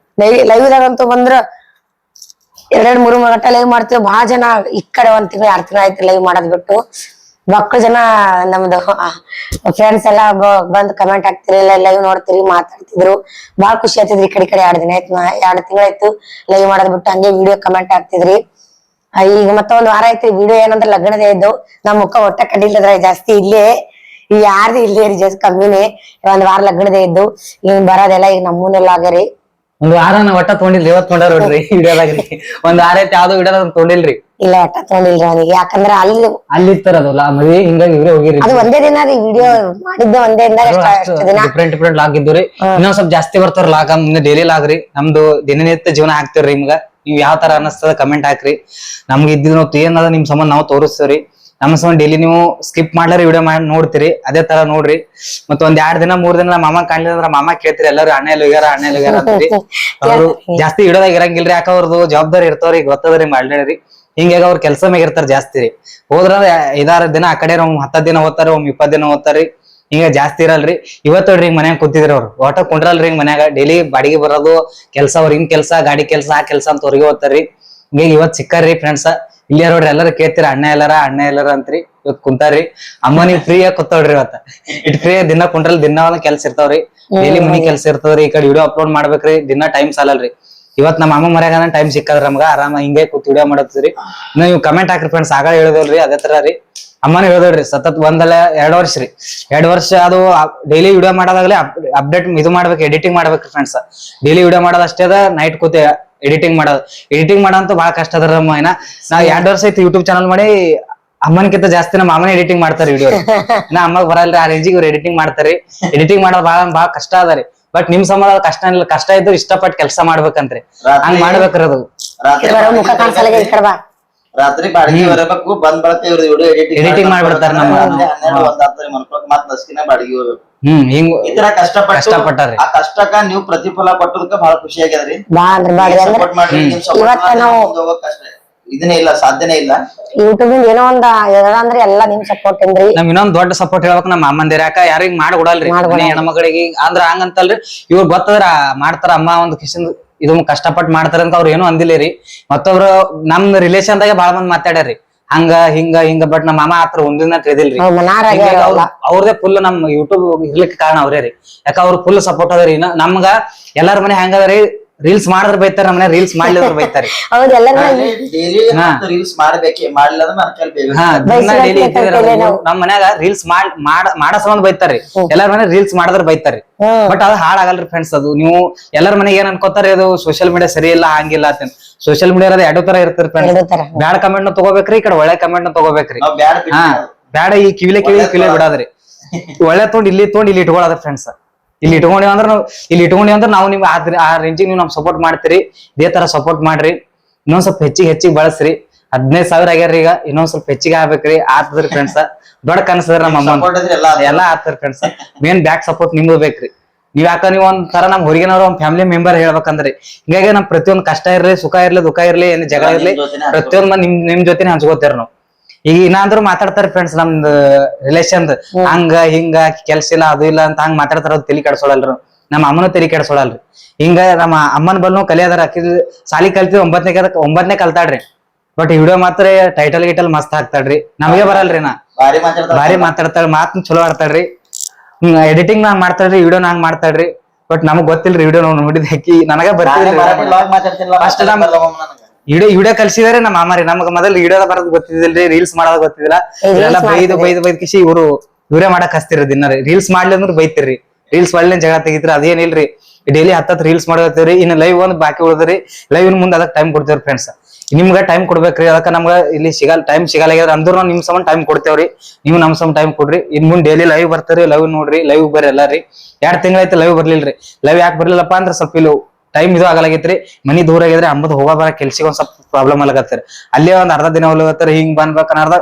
ಲೈವ್ ದಾಗಂತೂ ಬಂದ್ರ 2-3 ಗಂಟೆ ಲೈವ್ ಮಾಡ್ತೀವಿ. ಬಹಳ ಜನ ಈ ಕಡೆ 1 ತಿಂಗಳು 2 ತಿಂಗಳು ಆಯ್ತು ಲೈವ್ ಮಾಡೋದ್ ಬಿಟ್ಟು. ಮಕ್ಕಳು ಜನ ನಮ್ದು ಫ್ರೆಂಡ್ಸ್ ಎಲ್ಲಾ ಬಂದ್ ಕಮೆಂಟ್ ಹಾಕ್ತಿರ್ಲಿಲ್ಲ, ಲೈವ್ ನೋಡ್ತಿರಿ ಮಾತಾಡ್ತಿದ್ರು. ಬಾಳ ಖುಷಿ ಆಗ್ತಿದ್ರಿ. ಈ ಕಡೆ 2 ದಿನ ಆಯ್ತು, 2 ತಿಂಗಳಾಯ್ತು ಲೈವ್ ಮಾಡೋದ್ ಬಿಟ್ಟು. ಹಂಗೆ ವಿಡಿಯೋ ಕಮೆಂಟ್ ಹಾಕ್ತಿದ್ರಿ. ಈಗ ಮತ್ತೆ 1 ವಾರ ಆಯ್ತು ವಿಡಿಯೋ ಏನಂದ್ರೆ ಲಗ್ನದೇ ಇದ್ದು. ನಮ್ ಮುಖ ಒಟ್ಟ ಕಡಿಲ್ದ್ರ ಜಾಸ್ತಿ ಇಲ್ಲೇ ಈಗ ಯಾರ್ದು ಇಲ್ಲೇ ರೀ, ಜಾಸ್ತಿ ಕಮ್ಮಿನೇ. 1 ವಾರ ಲಗ್ನದೇ ಇದ್ದು. ಈಗ ಬರೋದೆಲ್ಲ ಈಗ ನಮ್ಮೂನೆಲ್ಲ ಆಗರಿ. 1 ವಾರ ನಾ ಒಟ್ಟ ತೊಗೊಂಡಿಲ್ರಿ, ಇವತ್ ತೊಗೊಂಡಾರ ನೋಡ್ರಿ ವಿಡಿಯೋದಾಗ್ರಿ. 1 ವಾರ ಐತಿ ಯಾವ್ದೋ ವಿಡಿಯೋ ತೊಗೊಂಡಿಲ್ರಿ. ಇಲ್ಲ ಒಟ್ಟ ತೊಗೊಂಡಿಲ್ರಿ ಅವನಿಗೆ. ಯಾಕಂದ್ರ ಅಲ್ಲಿ ಇರ್ತಾರದಲ್ಲ ಮದ್ವಿ ಹಿಂಗಾಗಿ ಇವ್ರೇ ಹೋಗಿರಿ. ಅದು ಒಂದೇ ದಿನ ರೀ ವಿಡಿಯೋ ಮಾಡಿದ್ದೆ, ಒಂದೇ ದಿನ ಡಿಫ್ರೆಂಟ್ ಲಾಗ್ ಇದ್ದುರಿ. ಇನ್ನೊಂದ್ ಸ್ವಲ್ಪ ಜಾಸ್ತಿ ಬರ್ತಾರ ಲಾಗ್. ಡೈಲಿ ಲಾಗ್ ರೀ ನಮ್ದು. ದಿನನಿತ್ಯ ಜೀವನ ಹಾಕ್ತಿವ್ರಿ. ನಿಮ್ಗ ನೀವ್ ಯಾವ ತರ ಅನಸ್ತದ ಕಮೆಂಟ್ ಹಾಕ್ರಿ. ನಮ್ಗೆ ಇದ್ದಿದ್ ಏನದ ನಿಮ್ ಸಂಬಂಧ ನಾವು ತೋರಿಸ್ತೀವ್ರಿ. ನಮ್ಮ ಸಂಬಂಧ ಡೈಲಿ ನೀವು ಸ್ಕಿಪ್ ಮಾಡ್ಲಾರ ವಿಡಿಯೋ ಮಾಡಿ ನೋಡ್ತೀರಿ. ಅದೇ ತರ ನೋಡ್ರಿ. ಮತ್ತ 1-2 ದಿನ 3 ದಿನ ಮಾಮ ಕಾಣ್ಲಿಲ್ಲ ಅಂದ್ರ ಮಾಮ ಕೇಳ್ತೀರಿ ಎಲ್ಲರೂ ಅಣ್ಣ ಎಲ್ಲಿ ಹೋಗ್ಯಾರ ಅಂತೀರಿ. ಅವ್ರು ಜಾಸ್ತಿ ವಿಡಿಯೋದಾಗ ಇರಂಗಿಲ್ರಿ, ಯಾಕ ಅವ್ರದ್ದು ಜವಾಬ್ದಾರಿ ಇರ್ತಾವ್ರಿ, ಗೊತ್ತದ್ರಿ ಮಾಡ್ಲೇರಿ. ಹಿಂಗಾಗಿ ಅವ್ರ ಕೆಲ್ಸ ಮ್ಯಾಗ ಇರ್ತಾರ ಜಾಸ್ತಿ ರೀ. ಹೋದ್ರ 5-6 ದಿನ ಆ ಕಡೆ 10 ದಿನ ಓದ್ತಾರ, 20 ದಿನ ಓದ್ತಾರಿ. ಹಿಂಗ ಜಾಸ್ತಿ ಇರಲ್ರಿ. ಇವತ್ತು ನೋಡ್ರಿ ಹಿಂಗ್ ಮನ್ಯಾಗ ಕೂತಿದ್ರಿ ಅವ್ರು ಒಟ್ಟ ಕುಂಡ್ರಲ್ರಿ. ಹಿಂಗ್ ಮನ್ಯಾಗ ಡೈಲಿ ಬಾಡಿಗೆ ಬರೋದು ಕೆಲ್ಸ, ಅವ್ರಿಗಿನ್ ಕೆಲ್ಸ, ಗಾಡಿ ಕೆಲ್ಸ, ಆ ಕೆಲ್ಸ ಅಂತ ಅವ್ರಿಗೆ ಓದ್ತಾರ್ರಿ. ಹಿಂಗ ಇವತ್ ಸಿಕ್ಕಾರ್ರಿ ಫ್ರೆಂಡ್ಸ್. ಇಲ್ಲಿ ನೋಡ್ರಿ ಎಲ್ಲರೂ ಕೇಳ್ತೀರಿ ಅಣ್ಣ ಎಲ್ಲಾರ ಅಂತ್ರಿ. ಇವತ್ ಕುಂತಾರ್ರಿ. ಅಮ್ಮ ನೀವ್ ಫ್ರೀ ಆಗಿ ಕೂತಾವ್ರಿ. ಇವತ್ತ ಇಟ್ ಫ್ರೀ ದಿನ ಕುಂಡ್ರಲ್ ದಿನ ಕೆಲ್ಸ ಇರ್ತಾವ್ರಿ. ಡೈಲಿ ಮನಿ ಕೆಲ್ಸ ಇರ್ತಾವ್ರಿ. ಈ ಕಡೆ ವಿಡಿಯೋ ಅಪ್ಲೋಡ್ ಮಾಡ್ಬೇಕ್ರಿ. ದಿನ ಟೈಮ್ ಸಾಲಲ್ರಿ. ಇವತ್ ನಮ್ಮ ಅಮ್ಮ ಮರ್ಯಾಗ ಟೈಮ್ ಸಿಕ್ಕದ್ರ ನಮ್ಗ ಆರಾಮ ಹಿಂಗೆ ಕೂತ್ ವಿಡಿಯೋ ಮಾಡತ್ತೀರಿ. ನೀವು ಕಮೆಂಟ್ ಹಾಕ್ರಿ ಫ್ರೆಂಡ್ಸ್. ಆಗ ಹೇಳಿದಲ್ರಿ ಅದೇ ತರ ರೀ. ಅಮ್ಮನ ಹೇಳಿದ್ರಿ ಸತತ್ 1-2 ವರ್ಷ ರೀ. 2 ವರ್ಷ ಅದು ಡೈಲಿ ವಿಡಿಯೋ ಮಾಡೋದಾಗ್ಲಿ ಅಪ್ಡೇಟ್ ಇದು ಮಾಡ್ಬೇಕು, ಎಡಿಟಿಂಗ್ ಮಾಡ್ಬೇಕ್ರಿ ಫ್ರೆಂಡ್ಸ್. ಡೈಲಿ ವಿಡಿಯೋ ಮಾಡೋದ್ ಅಷ್ಟೇ ಅದ. ನೈಟ್ ಕೂತಿ ಎಡಿಟಿಂಗ್ ಮಾಡೋದಂತೂ ಬಹಳ ಕಷ್ಟ ಅದ ನಮ್ಮ. ನಾ 2 ವರ್ಷ ಐತಿ ಯೂಟ್ಯೂಬ್ ಚಾನಲ್ ಮಾಡಿ. ಅಮ್ಮನಕ್ಕಿಂತ ಜಾಸ್ತಿ ನಮ್ಮ ಅಮ್ಮನೇ ಎಡಿಟಿಂಗ್ ಮಾಡ್ತಾರೆ ವಿಡಿಯೋ. ನಾ ಅಮ್ಮಗ್ ಬರಲ್ರಿ ಆ ರೇಂಜಿಗೆ ಇವ್ರು ಎಡಿಟಿಂಗ್ ಮಾಡ್ತಾರಿ. ಎಡಿಟಿಂಗ್ ಮಾಡೋದ್ ಬಹಳ ಕಷ್ಟ ಅದ ರೀ. ಬಟ್ ನಿಮ್ ಸಂಬಂಧ ಕಷ್ಟ ಇಲ್ಲ. ಕಷ್ಟ ಇದ್ದು ಇಷ್ಟಪಟ್ಟು ಕೆಲಸ ಮಾಡ್ಬೇಕಂತ್ರಿ. ಹಂಗ್ ಮಾಡ್ಬೇಕ್ರಿ. ಅದು ಮುಖ ಕಾಣಿಸಲ್ಲ ಈ ಕಡೆ ಬಾ. ರಾತ್ರಿ ಬಾಡಿಗೆ ಬರಬೇಕು, ಬಂದ್ ಬಳಕ ಇವ್ರದ್ದು ವಿಡಿಯೋ ಎಡಿಟಿಂಗ್ ಮಾಡ್ಬಿಡ್ತಾರ ನಮ್ಮ 12-1 ಮನ್ಕೊಳಕ್ ಮತ್ ನಸ್ಕಿನ ಬಾಡಿಗೆ ಹೋಗ್ಬೇಕು. ಹಿಂಗ್ ಈ ತರ ಕಷ್ಟಪಟ್ಟಾರಿ. ಆ ಕಷ್ಟಕ್ಕ ನೀವು ಪ್ರತಿಫಲ ಕೊಟ್ಟದಕ್ಕ ಬಹಳ ಖುಷಿ ಆಗ್ಯದ್ರಿ. ಸಪೋರ್ಟ್ ಮಾಡ್ರಿ. ನಿಮ್ ಸಪೋರ್ಟ್ ಕಷ್ಟ ಇದನ್ನೇ ಇಲ್ಲ, ಸಾಧ್ಯನೇ ಇಲ್ಲ. ಯೂಟ್ಯೂಬ್ ಏನೋ ಒಂದ್ ಅಂದ್ರೆ ಎಲ್ಲ ನಿಮ್ ಸಪೋರ್ಟ್ ಏನ್ರಿ. ನಮ್ ಇನ್ನೊಂದ್ ದೊಡ್ಡ ಸಪೋರ್ಟ್ ಹೇಳ್ಬೇಕು ನಮ್ಮ ಅಮ್ಮಂದಿರ. ಯಾಕ ಯಾರಿಗ್ ಮಾಡ್ಕೊಡಲ್ರಿ ಹೆಣ್ಮಕ್ಳಿಗೆ. ಅಂದ್ರ ಹಂಗಂತಲ್ರಿ, ಇವ್ರು ಗೊತ್ತದ್ರ ಮಾಡ್ತಾರ. ಅಮ್ಮ ಒಂದ್ ಕಿಶನ್ ಇದು ಕಷ್ಟಪಟ್ಟು ಮಾಡ್ತಾರ ಅಂತ ಅವ್ರು ಏನು ಅಂದಿಲ್ಲ ರೀ. ಮತ್ತೊಬ್ರು ನಮ್ ರಿಲೇಷನ್ ದಾಗ ಬಾಳ ಮಂದಿ ಮಾತಾಡ್ಯಾರಿ ಹಂಗ ಹಿಂಗ. ಬಟ್ ನಮ್ಮ ಮಾಮ ಆತರ ಒಂದಿನ ತಿಳಿದಿಲ್ರಿ. ಅವ್ರದೇ ಫುಲ್ ನಮ್ ಯೂಟ್ಯೂಬ್ ಇರ್ಲಿಕ್ಕೆ ಕಾರಣ ಅವ್ರೇ ರೀ. ಯಾಕ ಅವ್ರು ಫುಲ್ ಸಪೋರ್ಟ್ ಅದ್ರಿ. ನಮ್ಗ ಎಲ್ಲಾರ ಮನೆ ಹೆಂಗದ್ರಿ, ರೀಲ್ಸ್ ಮಾಡಿದ್ರ ಬೈತಾರ, ನಮ್ಮನೆ ರೀಲ್ಸ್ ಮಾಡ್ಲಿದ್ರ ಬೈತಾರಿ. ರೀಲ್ಸ್ ಮಾಡ್ಬೇಕೆ ಮಾಡ್ಲಿಲ್ಲ ನಮ್ ಮನ್ಯಾಗ ರೀಲ್ಸ್ ಮಾಡೋ ಸಂಬಂಧ ಬೈತಾರಿ. ಎಲ್ಲಾರ ಮನೆ ರೀಲ್ಸ್ ಮಾಡಿದ್ರ ಬೈತಾರಿ. ಬಟ್ ಅದು ಹಾಳಾಗಲ್ರಿ ಫ್ರೆಂಡ್ಸ್. ಅದು ನೀವು ಎಲ್ಲಾರ ಮನೆಗೆ ಏನ್ ಅನ್ಕೋತಾರ, ಅದು ಸೋಶಿಯಲ್ ಮೀಡಿಯಾ ಸರಿ ಇಲ್ಲ ಹಂಗಿಲ್ಲ ಅಂತ. ಸೋಶಿಯಲ್ ಮೀಡಿಯಾ ಇರೋದು 2 ತರ ಇರ್ತಾರ ಫ್ರೆಂಡ್ಸ್. ಬ್ಯಾಡ್ ಕಮೆಂಟ್ ನ ತಗೋಬೇಕ್ರಿ, ಈ ಕಡೆ ಒಳ್ಳೆ ಕಮೆಂಟ್ ನ ತಗೋಬೇಕ್ರಿ. ಬ್ಯಾಡ ಈ ಕಿವಿಲೆ ಬಿಡಾದ್ರಿ. ಒಳ್ಳೆ ತೊಗೊಂಡ್ ಇಲ್ಲಿ ಇಟ್ಕೊಳ್ಳೋದ್ರಿ ಫ್ರೆಂಡ್ಸ್. ಇಲ್ಲಿ ಇಟ್ಕೊಂಡಿವಿ ಅಂದ್ರೆ ನಾವು ನಿಮ್ಗೆ ಆ ರೇಂಜಿಗೆ ನೀವು ನಮ್ ಸಪೋರ್ಟ್ ಮಾಡ್ತೀರಿ. ಇದೇ ತರ ಸಪೋರ್ಟ್ ಮಾಡ್ರಿ. ಇನ್ನೊಂದ್ ಸ್ವಲ್ಪ ಹೆಚ್ಚಿಗೆ ಬಳಸ್ರಿ. 15,000 ಆಗ್ಯಾರ್ರಿ ಈಗ. ಇನ್ನೊಂದ್ ಸ್ವಲ್ಪ ಹೆಚ್ಚಿಗೆ ಆಗ್ಬೇಕ್ರಿ. ಆತದ್ರಿ ಫ್ರೆಂಡ್ಸ್. ದೊಡ್ಡ ಕನಸದ್ರಿ ನಮ್ಮ ಅಮ್ಮ ಎಲ್ಲಾ ಆಗ್ತಾರ ಫ್ರೆಂಡ್ಸ್. ಮೇನ್ ಬ್ಯಾಕ್ ಸಪೋರ್ಟ್ ನಿಮ್ದು ಬೇಕ್ರಿ. ನೀವ್ ಯಾಕ ನೀವು ಒಂದ್ ತರ ನಮ್ ಹೊರಗಿನವ್ರ ಒಂದ್ ಫ್ಯಾಮಿಲಿ ಮೆಂಬರ್ ಹೇಳ್ಬೇಕಂದ್ರಿ. ಹಿಂಗಾಗಿ ನಮ್ ಪ್ರತಿಯೊಂದ್ ಕಷ್ಟ ಇರ್ಲಿ, ಸುಖ ಇರ್ಲಿ, ದುಃಖ ಇರ್ಲಿ, ಏನ್ ಜಗಳ ಇರ್ಲಿ, ಪ್ರತಿಯೊಂದ್ ನಿಮ್ ಜೊತೆನೆ ಹಂಚ್ಕೋತೀರ ನಾವು. ಈಗ ಇನ್ನಾದ್ರೂ ಮಾತಾಡ್ತಾರ ಫ್ರೆಂಡ್ಸ್ ನಮ್ದು ರಿಲೇಷನ್ ಹಂಗ ಹಿಂಗ ಕೆಲ್ಸ ಇಲ್ಲ ಅದು ಇಲ್ಲ ಅಂತ ಹಂಗ ಮಾತಾಡ್ತಾರ. ಅದು ತಲಿ ಕೆಡ್ಸೋಳಲ್ರಿ. ನಮ್ಮ ಅಮ್ಮನೂ ತಲಿ ಕೆಡ್ಸೋಳಲ್ರಿ. ಹಿಂಗ ನಮ್ಮ ಅಮ್ಮನ ಬಲ್ನು ಕಲಿಯೋದಾರ. ಸಾಲಿ ಕಲ್ತಿದ್ 9ನೇ ಕಲ್ತಾಡ್ರಿ. ಬಟ್ ವಿಡಿಯೋ ಮಾತ್ರ ಟೈಟಲ್ ಗಿಟಲ್ ಮಸ್ತ್ ಹಾಕ್ತಾಳ್ರಿ. ನಮಗೆ ಬರಲ್ರಿ. ಬಾರಿ ಮಾತಾಡ್ತಾಳ, ಮಾತ್ ಚಲೋ ಆಡ್ತಾಳ್ರಿ. ಎಡಿಟಿಂಗ್ ನಾಂಗ್ ಮಾಡ್ತಾಳ್ರಿ, ವಿಡಿಯೋ ನಾಂಗ್ ಮಾಡ್ತಾಳ್ರಿ. ಬಟ್ ನಮಗ್ ಗೊತ್ತಿಲ್ರಿ ವಿಡಿಯೋ ನೋಡಿದ್ ಹಾಕಿ ನನಗ ಬರ್ತಿಲ್ರಿ. ವಿಡಿಯೋ ಕಲ್ಸಿದಾರೆ ನಮ್ಮ ಮಾಮಾರಿ. ನಮಗ ಮೊದಲು ವಿಡಿಯೋದ ಬರೋದ್ ಗೊತ್ತಿದಿಲ್ರಿ, ರೀಲ್ಸ್ ಮಾಡೋದ್ ಗೊತ್ತಿದಿಲ್ಲ. ಇದೆಲ್ಲ ಬೈದ್ ಕಿಸಿ ಇವರೇ ಮಾಡಕ್ ಹಸ್ತಿರಿ ದಿನ. ರೀಲ್ಸ್ ಮಾಡ್ಲಿ ಅಂದ್ರ ಬೈತಿರ್ರಿ. ರೀಲ್ಸ್ ಒಳ್ಳೆ ಜಗಳ ತೆಗಿತ್ರಿ. ಅದೇನಿಲ್ರಿ, ಡೈಲಿ 10 ರೀಲ್ಸ್ ಮಾಡತ್ತೀವ್ರಿ. ಇನ್ನು ಲೈವ್ ಒಂದ್ ಬಾಕಿ ಉಳಿದ್ರಿ. ಲೈವ್ ಮುಂದೆ ಅದಕ್ಕೆ ಟೈಮ್ ಕೊಡ್ತೀವ್ರಿ ಫ್ರೆಂಡ್ಸ್. ನಿಮ್ಗ ಟೈಮ್ ಕೊಡ್ಬೇಕ್ರಿ. ಅದಕ್ಕ ನಮ್ಗ ಇಲ್ಲಿ ಟೈಮ್ ಸಿಗಲ್ಲ ಅಂದ್ರೂ ನಿಮ್ ಸಮ ಟೈಮ್ ಕೊಡ್ತೇವ್ರಿ. ನೀವು ನಮ್ ಸಮ ಟೈಮ್ ಕೊಡ್ರಿ. ಇನ್ ಮುಂದ್ ಡೈಲಿ ಲೈವ್ ಬರ್ತಾರಿ, ಲೈವ್ ನೋಡ್ರಿ, ಲೈವ್ ಬರ್ರಿ ಎಲ್ಲಾರಿ. 2 ತಿಂಗಳಾಯ್ತು ಲೈವ್ ಬರ್ಲಿಲ್ರಿ. ಲೈವ್ ಯಾಕೆ ಬರ್ಲಿಲ್ಲಪ್ಪ ಅಂದ್ರೆ ಸ್ವಲ್ಪ ಇಲ್ಲಿ ಟೈಮ್ ಇದು ಆಗಲಾಗೈತ್ರಿ. ಮನಿ ದೂರ ಆಗಿದ್ರೆ ಅಂಬದ್ ಹೋಗ ಬರ ಕೆಲ್ಸಿಗೆ ಒಂದ್ ಸ್ವಲ್ಪ ಪ್ರಾಬ್ಲಮ್ ಆಗತ್ತರಿ. ಅಲ್ಲೇ ಒಂದ್ ಅರ್ಧ ದಿನ ಹೋಗ್ಲತ್ತರಿ. ಹಿಂಗ್ ಬಂದ್ಬೇಕನ್ನರ್ದ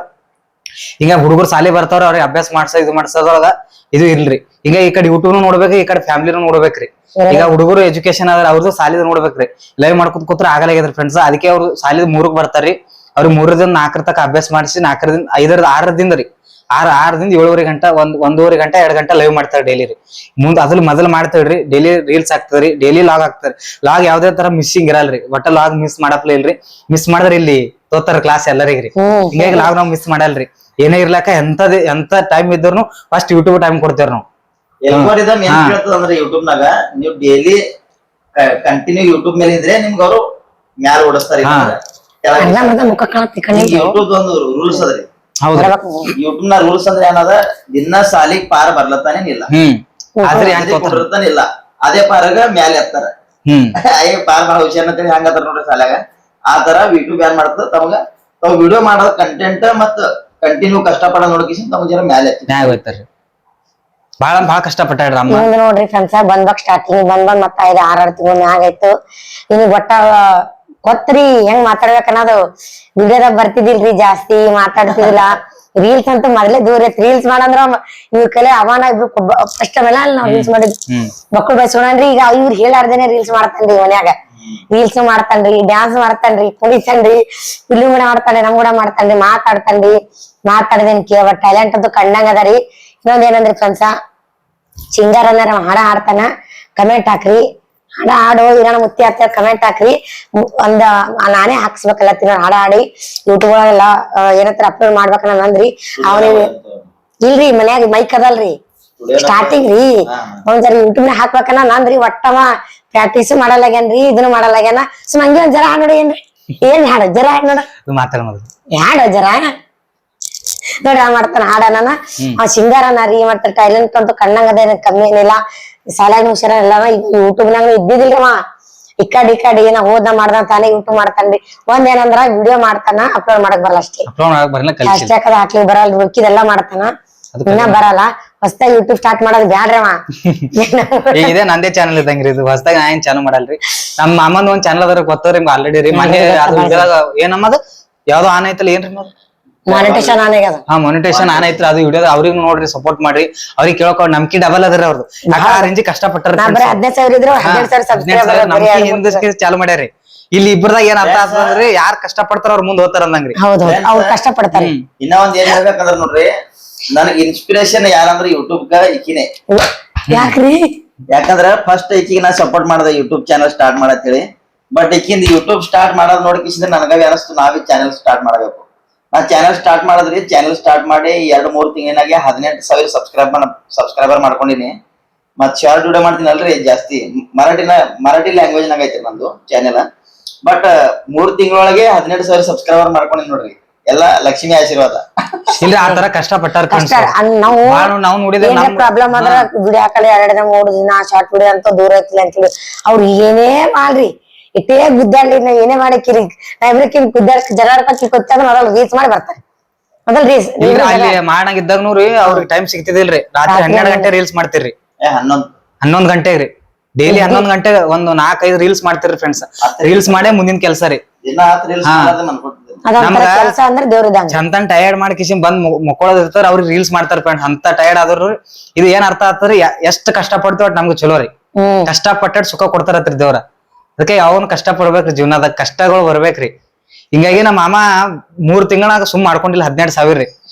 ಹಿಂಗ ಹುಡುಗರು ಸಾಲಿ ಬರ್ತಾವ್ರ, ಅವ್ರಿಗೆ ಅಭ್ಯಾಸ ಮಾಡ್ಸೋದ್ರೊಳಗ ಇದು ಇಲ್ರಿ. ಈಗ ಈ ಕಡೆ ಯೂಟ್ಯೂಬ್ ನೋಡ್ಬೇಕು, ಈ ಕಡೆ ಫ್ಯಾಮಿಲಿನೂ ನೋಡ್ಬೇಕ್ರಿ. ಈಗ ಹುಡುಗರು ಎಜುಕೇಶನ್ ಅದ್ರ ಅವ್ರದ್ದು ಸಾಲಿದ್ ನೋಡ್ಬೇಕ್ರಿ. ಲೈವ್ ಮಾಡ್ಕೊತ ಕೂತ್ರ ಆಗಲಾಗ್ಯದ್ರಿ ಫ್ರೆಂಡ್ಸ್. ಅದಕ್ಕೆ ಅವ್ರು ಸಾಲಿದ್ 3ಕ್ ಬರ್ತಾರ್ರಿ. ಅವ್ರಿಗೆ 3ರಿಂದ 4 ತಕ ಅಭ್ಯಾಸ ಮಾಡಿಸಿ 4ರಿಂದ 5ರಿಂದ 6ದಿಂದ ರೀ 6ರಿಂದ 7:30 ಗಂಟೆ 1:30 ಗಂಟೆ 2 ಗಂಟೆ ಲೈವ್ ಮಾಡ್ತಾರೆ ಡೈಲಿ ರೀ. ಮುಂದ್ ಅದ್ರಲ್ಲಿ ಮೊದಲು ಮಾಡ್ತೇವ್ರಿ. ಡೈಲಿ ರೀಲ್ಸ್ ಆಗ್ತದ್ರಿ, ಡೈಲಿ ಲಾಗ್ ಆಗ್ತಾರೆ. ಲಾಗ್ ಯಾವ್ದೇ ತರ ಮಿಸ್ಸಿಂಗ್ ಇರಲ್ರಿ. ಒಟ್ಟ ಲಾಗ್ ಮಿಸ್ ಮಾಡಪ್ಲೇ ಇಲ್ರಿ. ಮಿಸ್ ಮಾಡಿದ್ರೆ ಇಲ್ಲಿ ತೋತಾರ ಕ್ಲಾಸ್ ಎಲ್ಲರಿಗ್ರಿ. ಹಿಂಗಾಗಿ ಲಾಗ್ ನಾವ್ ಮಿಸ್ ಮಾಡಲ್ರಿ. ಏನೇ ಇರ್ಲಕ್ಕ ಎಂತ ಟೈಮ್ ಇದ್ರು ಫಸ್ಟ್ ಯೂಟ್ಯೂಬ್ ಟೈಮ್ ಕೊಡ್ತೇವ್ರಿ ನಾವು. ಎಲ್ಗೋರಿದಮ್ ಏನ್ ಕೇಳ್ತದ ಅಂದ್ರೆ ಯೂಟ್ಯೂಬ್ ನಾಗ ನೀವು ಡೈಲಿ ಕಂಟಿನ್ಯೂ ಯೂಟ್ಯೂಬ್ ಮೇಲೆ ಇದ್ರೆ ನಿಮ್ಗೆ ಅವರು ಮ್ಯಾಲ ಓಡಿಸ್ತಾರೆ. ಯೂಟ್ಯೂಬ್ ಒಂದು ರೂಲ್ಸ್ ಅದ್ರಿ. ಯೂಟ್ಯೂಬ್ ನ ರೂಲ್ಸ್ ಅಂದ್ರೆ ಏನದ, ದಿನ ಸಾಲಿಗೆ ಪಾರ ಬರ್ಲತ್ತಾನೇನಿಲ್ಲ, ಕೊಟ್ಟಿರ್ತಾನಿಲ್ಲ, ಅದೇ ಪಾರಾಗ ಮ್ಯಾಲೆ ಎತ್ತಾರ. ಪಾರ್ ಬಹಳ ಹುಷಾರ್ ಅಂತೇಳಿ ಹಂಗತ್ತಾರ ನೋಡ್ರಿ ಸಾಲ್ಯಾಗ. ಆ ತರ ಯೂಟ್ಯೂಬ್ ಏನ್ ಮಾಡ್ತದ, ತಮಗ ತಾವ್ ವಿಡಿಯೋ ಮಾಡೋದ್ ಕಂಟೆಂಟ್ ಮತ್ತ ಕಂಟಿನ್ಯೂ ಕಷ್ಟಪಡ ನೋಡ್ಕಿಸಿ ತಮ್ಮ ಜನ ಮ್ಯಾಲೆ ಎತ್ತಾರೆ. ಬಾಳ ಕಷ್ಟಪಟ್ಟಾಡ್ರಿ ಅಮ್ಮ. ನೋಡ್ರಿ ಫ್ರೆಂಡ್ಸ್, ಬಂದ್ಬಾಗ ಸ್ಟಾರ್ಟಿಂಗ್ ಬಂದ್ ಮತ್ತ 5-6 ತಿಂಗಳು ಮ್ಯಾಗ ಆಯ್ತು. ನಿನಗ್ ಒಟ್ಟ ಗೊತ್ತ್ರಿ ಹೆಂಗ್ ಮಾತಾಡ್ಬೇಕನ್ನೋದು. ವಿಡಿಯೋದಾಗ ಬರ್ತಿದಿಲ್ರಿ, ಜಾಸ್ತಿ ಮಾತಾಡ್ತಿದಿಲ್ಲ. ರೀಲ್ಸ್ ಅಂತೂ ಮೊದ್ಲೇ ದೂರ ಐತಿ. ರೀಲ್ಸ್ ಮಾಡಂದ್ರ ಇವ್ರ ಕಲೆ ಅವನ ಇಬ್ರು ಫಸ್ಟ್ ಅವೆಲ್ಲ ನಾವ್ ರೀಲ್ಸ್ ಮಾಡಿದ್ ಮಕ್ಕಳು ಬಯಸ್ಕೊಂಡ್ರಿ. ಈಗ ಇವ್ರು ಹೇಳಾರ್ದೇನೆ ರೀಲ್ಸ್ ಮಾಡ್ತಾನ್ರಿ. ಮನ್ಯಾಗ ರೀಲ್ಸ್ ಮಾಡ್ತಾನ್ರಿ, ಡ್ಯಾನ್ಸ್ ಮಾಡ್ತಾನ್ರಿ, ಕುಣಿತಾನ್ರಿ, ಫಿಲ್ಮ್ ಮಾಡ್ತಾನೆ, ನಮ್ ಕೂಡ ಮಾಡ್ತಾನ್ರಿ, ಮಾತಾಡ್ತಾನ್ರಿ. ಮಾತಾಡ್ದೇನ್ ಕೇಳ ಟ್ಯಾಲೆಂಟ್ ಅಂತೂ ಕಣ್ಣಂಗ ಅದರಿ. ಇನ್ನೊಂದ್ ಏನಂದ್ರಿ ಫ್ರೆಂಡ್ಸ, ಸಿಂಗರ್ ಅನ್ನಾರ ಹಾಡ ಹಾಡ್ತಾನ, ಕಮೆಂಟ್ ಹಾಕ್ರಿ. ಹಾಡ ಹಾಡು ಇರೋಣ ಮುತ್ತಿ ಅಂತ ಕಮೆಂಟ್ ಹಾಕ್ರಿ. ಒಂದ್ ನಾನೇ ಹಾಕ್ಸ್ಬೇಕಲ್ಲ ಹಾಡ ಹಾಡಿ ಯೂಟ್ಯೂಬ್ ಒಳಗೆಲ್ಲ ಏನತ್ರ ಅಪ್ಲೋಡ್ ಮಾಡ್ಬೇಕನ್ನ ಅಂದ್ರಿ. ಅವನಿಗೆ ಇಲ್ರಿ ಮನ್ಯಾಗ ಮೈಕ್ ಅದಲ್ರಿ, ಸ್ಟಾರ್ಟಿಂಗ್ ರೀ ಒಂದ್ಸರಿ ಯೂಟ್ಯೂಬ್ ನ ಹಾಕ್ಬೇಕನ್ನ ನಂದ್ರಿ. ಒಟ್ಟವ ಪ್ರಾಕ್ಟೀಸ್ ಮಾಡಲ್ಲಾಗ್ಯಾನ್ರಿ, ಇದನ್ನು ಮಾಡಲ್ಲಾಗ್ಯಾನ. ಸುಮ್ ಹಂಗೆ ಒಂದ್ ಜರ ಹಾಡ್ ನೋಡಿ ಏನ್ರಿ, ಏನ್ ಹಾಡ ಜರ ಹಾಡ್ ನೋಡ, ಹಾಡ ಜರ ನೋಡ್ರಿ ಮಾಡ್ತಾನ ಹಾಡನ. ಸಿಂಗರ್ ಅನ್ನ ರೀ ಮಾಡ್ತಾರ. ಟ್ಯಾಲೆಂಟ್ ಅಂತೂ ಕಣ್ಣಂಗದ, ಕಮ್ಮಿ ಏನಿಲ್ಲ. ಸಾಲಾಗ ಹುಷಾರ ಎಲ್ಲ ಯೂಟ್ಯೂಬ್ ನಾಗ ಇದ್ದಿದಿಲ್ರಿ. ಈ ಕಡೆ ಏನ ಹೋದ ಮಾಡ್ದ ತಾನೇ ಯೂಟ್ಯೂಬ್ ಮಾಡ್ತಾನ್ರಿ. ಒಂದ್ ಏನಂದ್ರ ವಿಡಿಯೋ ಮಾಡ್ತಾನ, ಅಪ್ಲೋಡ್ ಮಾಡಕ್ ಬರಲ್ಲ ಅಷ್ಟೇ. ಅಷ್ಟೇ ಹಾಕ್ಲಿ ಬರಲ್ಲ, ರುಕ್ಕಿದೆಲ್ಲ ಮಾಡ್ತಾನ, ಇನ್ನ ಬರಲ್ಲ. ಹೊಸದಾಗಿ ಯೂಟ್ಯೂಬ್ ಸ್ಟಾರ್ಟ್ ಮಾಡೋದು ಬ್ಯಾಡ್ರವ. ಇದೇ ನಂದೇ ಚಾನಲ್ ಇದ್ದಂಗ್ರಿ ಇದು. ಹೊಸದಾಗಿ ನಾ ಏನ್ ಚಾನಲ್ ಮಾಡಲ್ರಿ. ನಮ್ಮ ಮಾಮಂದ್ ಒಂದ್ ಚಾನಲ್ ಅದ್ರ ಗೊತ್ತವ್ರಿ ನಿಮ್ಗೆ ಆಲ್ರೆಡಿ ರೀ. ಮನೆ ಏನಮ್ಮದು ಯಾವ್ದೋ ಆನ್ ಐತಲ್ಲ, ಏನ್ರಿ ಮಾನಿಟೇಷನ್ ಮಾನಿಟೇಷನ್ ಆನ್ ಐತ್ರಿ. ಅದು ವಿಡಿಯೋ ಅವ್ರಿಗೆ ನೋಡ್ರಿ, ಸಪೋರ್ಟ್ ಮಾಡ್ರಿ. ಅವ್ರಿಗೆ ಕೇಳ್ಕೊಂಡ್ ನಮ್ಕಿ ಡಬಲ್ ಅದ್ರಿ ಅವ್ರದ್ದು. ಆ ರೇಂಜ್ ಕಷ್ಟಪಟ್ಟಾರ. 15,000 ಇದ್ರು 12,000 ಚಾಲು ಮಾಡ್ಯಾರಿ. ಇಲ್ಲಿ ಇಬ್ಬರದಾಗ ಏನ್ ಅರ್ಥ ಆಗ್ತದ್ರಿ, ಯಾರ್ ಕಷ್ಟ ಪಡ್ತಾರ ಅವ್ರ ಮುಂದ್ ಹೋಗ್ತಾರ ಅಂದಂಗ್ರಿ. ಹೌದು, ಅವ್ರು ಕಷ್ಟ ಪಡ್ತಾರೆ. ಇನ್ನ ಒಂದ್ ಏನ್ ಹೇಳ್ಬೇಕಂದ್ರ ನೋಡ್ರಿ, ನನಗ್ ಇನ್ಸ್ಪಿರೇಷನ್ ಯಾರಂದ್ರ ಯೂಟ್ಯೂಬ್ ಈಕಿನೇ. ಯಾಕ್ರಿ? ಯಾಕಂದ್ರ ಫಸ್ಟ್ ಈಕಿಗೆ ನಾ ಸಪೋರ್ಟ್ ಮಾಡದ ಯೂಟ್ಯೂಬ್ ಚಾನಲ್ ಸ್ಟಾರ್ಟ್ ಮಾಡತ್ತೇಳಿ. ಬಟ್ ಈಕಿಂದ ಯೂಟ್ಯೂಬ್ ಸ್ಟಾರ್ಟ್ ಮಾಡೋದ್ ನೋಡ್ಕಿಸಿದ್ರೆ ನನಗ ಅನಸ್ತು ನಾವೇ ಚಾನಲ್ ಸ್ಟಾರ್ಟ್ ಮಾಡಬೇಕು. ನಾ ಚಾನಲ್ ಸ್ಟಾರ್ಟ್ ಮಾಡಿದ್ರಿ. ಚಾನಲ್ ಸ್ಟಾರ್ಟ್ ಮಾಡಿ 2-3 ತಿಂಗಳಿನಾಗೆ 18,000 ಸಬ್ಸ್ಕ್ರೈಬರ್ ಮಾಡ್ಕೊಂಡಿನಿ. ಮತ್ ಶಾರ್ಟ್ ವಿಡಿಯೋ ಮಾಡ್ತೀನಲ್ರಿ ಜಾಸ್ತಿ. ಮರಾಠಿ ಲ್ಯಾಂಗ್ವೇಜ್ ನಾಗ ಐತ್ರಿ ನಂದು ಚಾನೆಲ್. ಬಟ್ 3 ತಿಂಗಳೊಳಗೆ 18,000 ಸಬ್ಸ್ಕ್ರೈಬರ್ ಮಾಡ್ಕೊಂಡಿನಿ ನೋಡ್ರಿ. ಎಲ್ಲಾ ಲಕ್ಷ್ಮಿ ಆಶೀರ್ವಾದ. ಇಲ್ಲ ಆ ತರ ಕಷ್ಟಪಟ್ಟಾರ. ನಾವು ಪ್ರಾಬ್ಲಮ್ ಆದ್ರ ವಿಡಿಯೋ ಹಾಕಲ್ಲ 2-3 ದಿನ ಶಾರ್ಟ್ ವಿಡಿಯೋ ಅಂತ ದೂರ ಐತಿಲ್ಲ ಅಂತೇಳಿ ಅವ್ರು ಏನೇ ಮಾಡ್ರಿ, ಇಟ್ಟೇ ಗುದ್ದಾಡ್ಲಿ, ನಾವ್ ಏನೇ ಮಾಡಕ್ಕಿರಿ, ನಾವಿಬ್ರಕ್ಕಿಂತ ಗುದ್ದಾಡ್ ಜನರ ಗೊತ್ತಾಗ ರೀಲ್ಸ್ ಮಾಡಿ ಬರ್ತಾರೆ. ಮೊದಲ್ ರೀಲ್ಸ್ ಅಲ್ಲಿ ಮಾಡಾಗಿದ್ದಾಗನು ರೀ ಅವ್ರಿಗೆ ಟೈಮ್ ಸಿಗ್ತಿದಿಲ್ರಿ. ರಾತ್ರಿ 12 ಗಂಟೆ ರೀಲ್ಸ್ ಮಾಡ್ತಿರ್ರಿ. 11 ಗಂಟೆಗ್ರಿ ಡೈಲಿ 11 ಗಂಟೆ ಒಂದು 4-5 ರೀಲ್ಸ್ ಮಾಡ್ತಿರ್ರಿ ಫ್ರೆಂಡ್ಸ್. ರೀಲ್ಸ್ ಮಾಡೇ ಮುಂದಿನ ಕೆಲ್ಸ ರೀ. ಕೆಲಸ ಅಂದ್ರೆ ದೇವ್ರಿದಂಗ ಚಂತನ್ ಟಯರ್ಡ್ ಮಾಡಿ ಕಿಶನ್ ಬಂದ್ ಮುಕ್ಕೊಳ್ಳೋದ್ ಇರ್ತಾರ. ಅವ್ರಿಗೆ ರೀಲ್ಸ್ ಮಾಡ್ತಾರ ಫ್ರೆಂಡ್ಸ್. ಅಂತ ಟಯರ್ಡ್ ಆದ್ರು ಇದು ಏನ್ ಅರ್ಥ ಆಗ್ತದ್ರಿ, ಎಷ್ಟ್ ಕಷ್ಟ ಪಡ್ತೀವಿ ಒಟ್ ನಮ್ಗೆ ಚಲೋ ರೀ. ಕಷ್ಟ ಪಟ್ಟ ಸುಖ ಕೊಡ್ತಾರತ್ರಿ ದೇವ್ರ. ಅದಕ್ಕೆ ಯಾವನ್ ಕಷ್ಟ ಪಡ್ಬೇಕ್ರಿ ಜೀವನದಾಗ, ಕಷ್ಟಗಳು ಬರ್ಬೇಕ್ರಿ. ಹಿಂಗಾಗಿ ನಮ್ಮ ಮಾಮ 3 ತಿಂಗಳಾಗ ಸುಮ್ ಮಾಡ್ಕೊಂಡಿಲ್ಲ 12,000 ರೀ.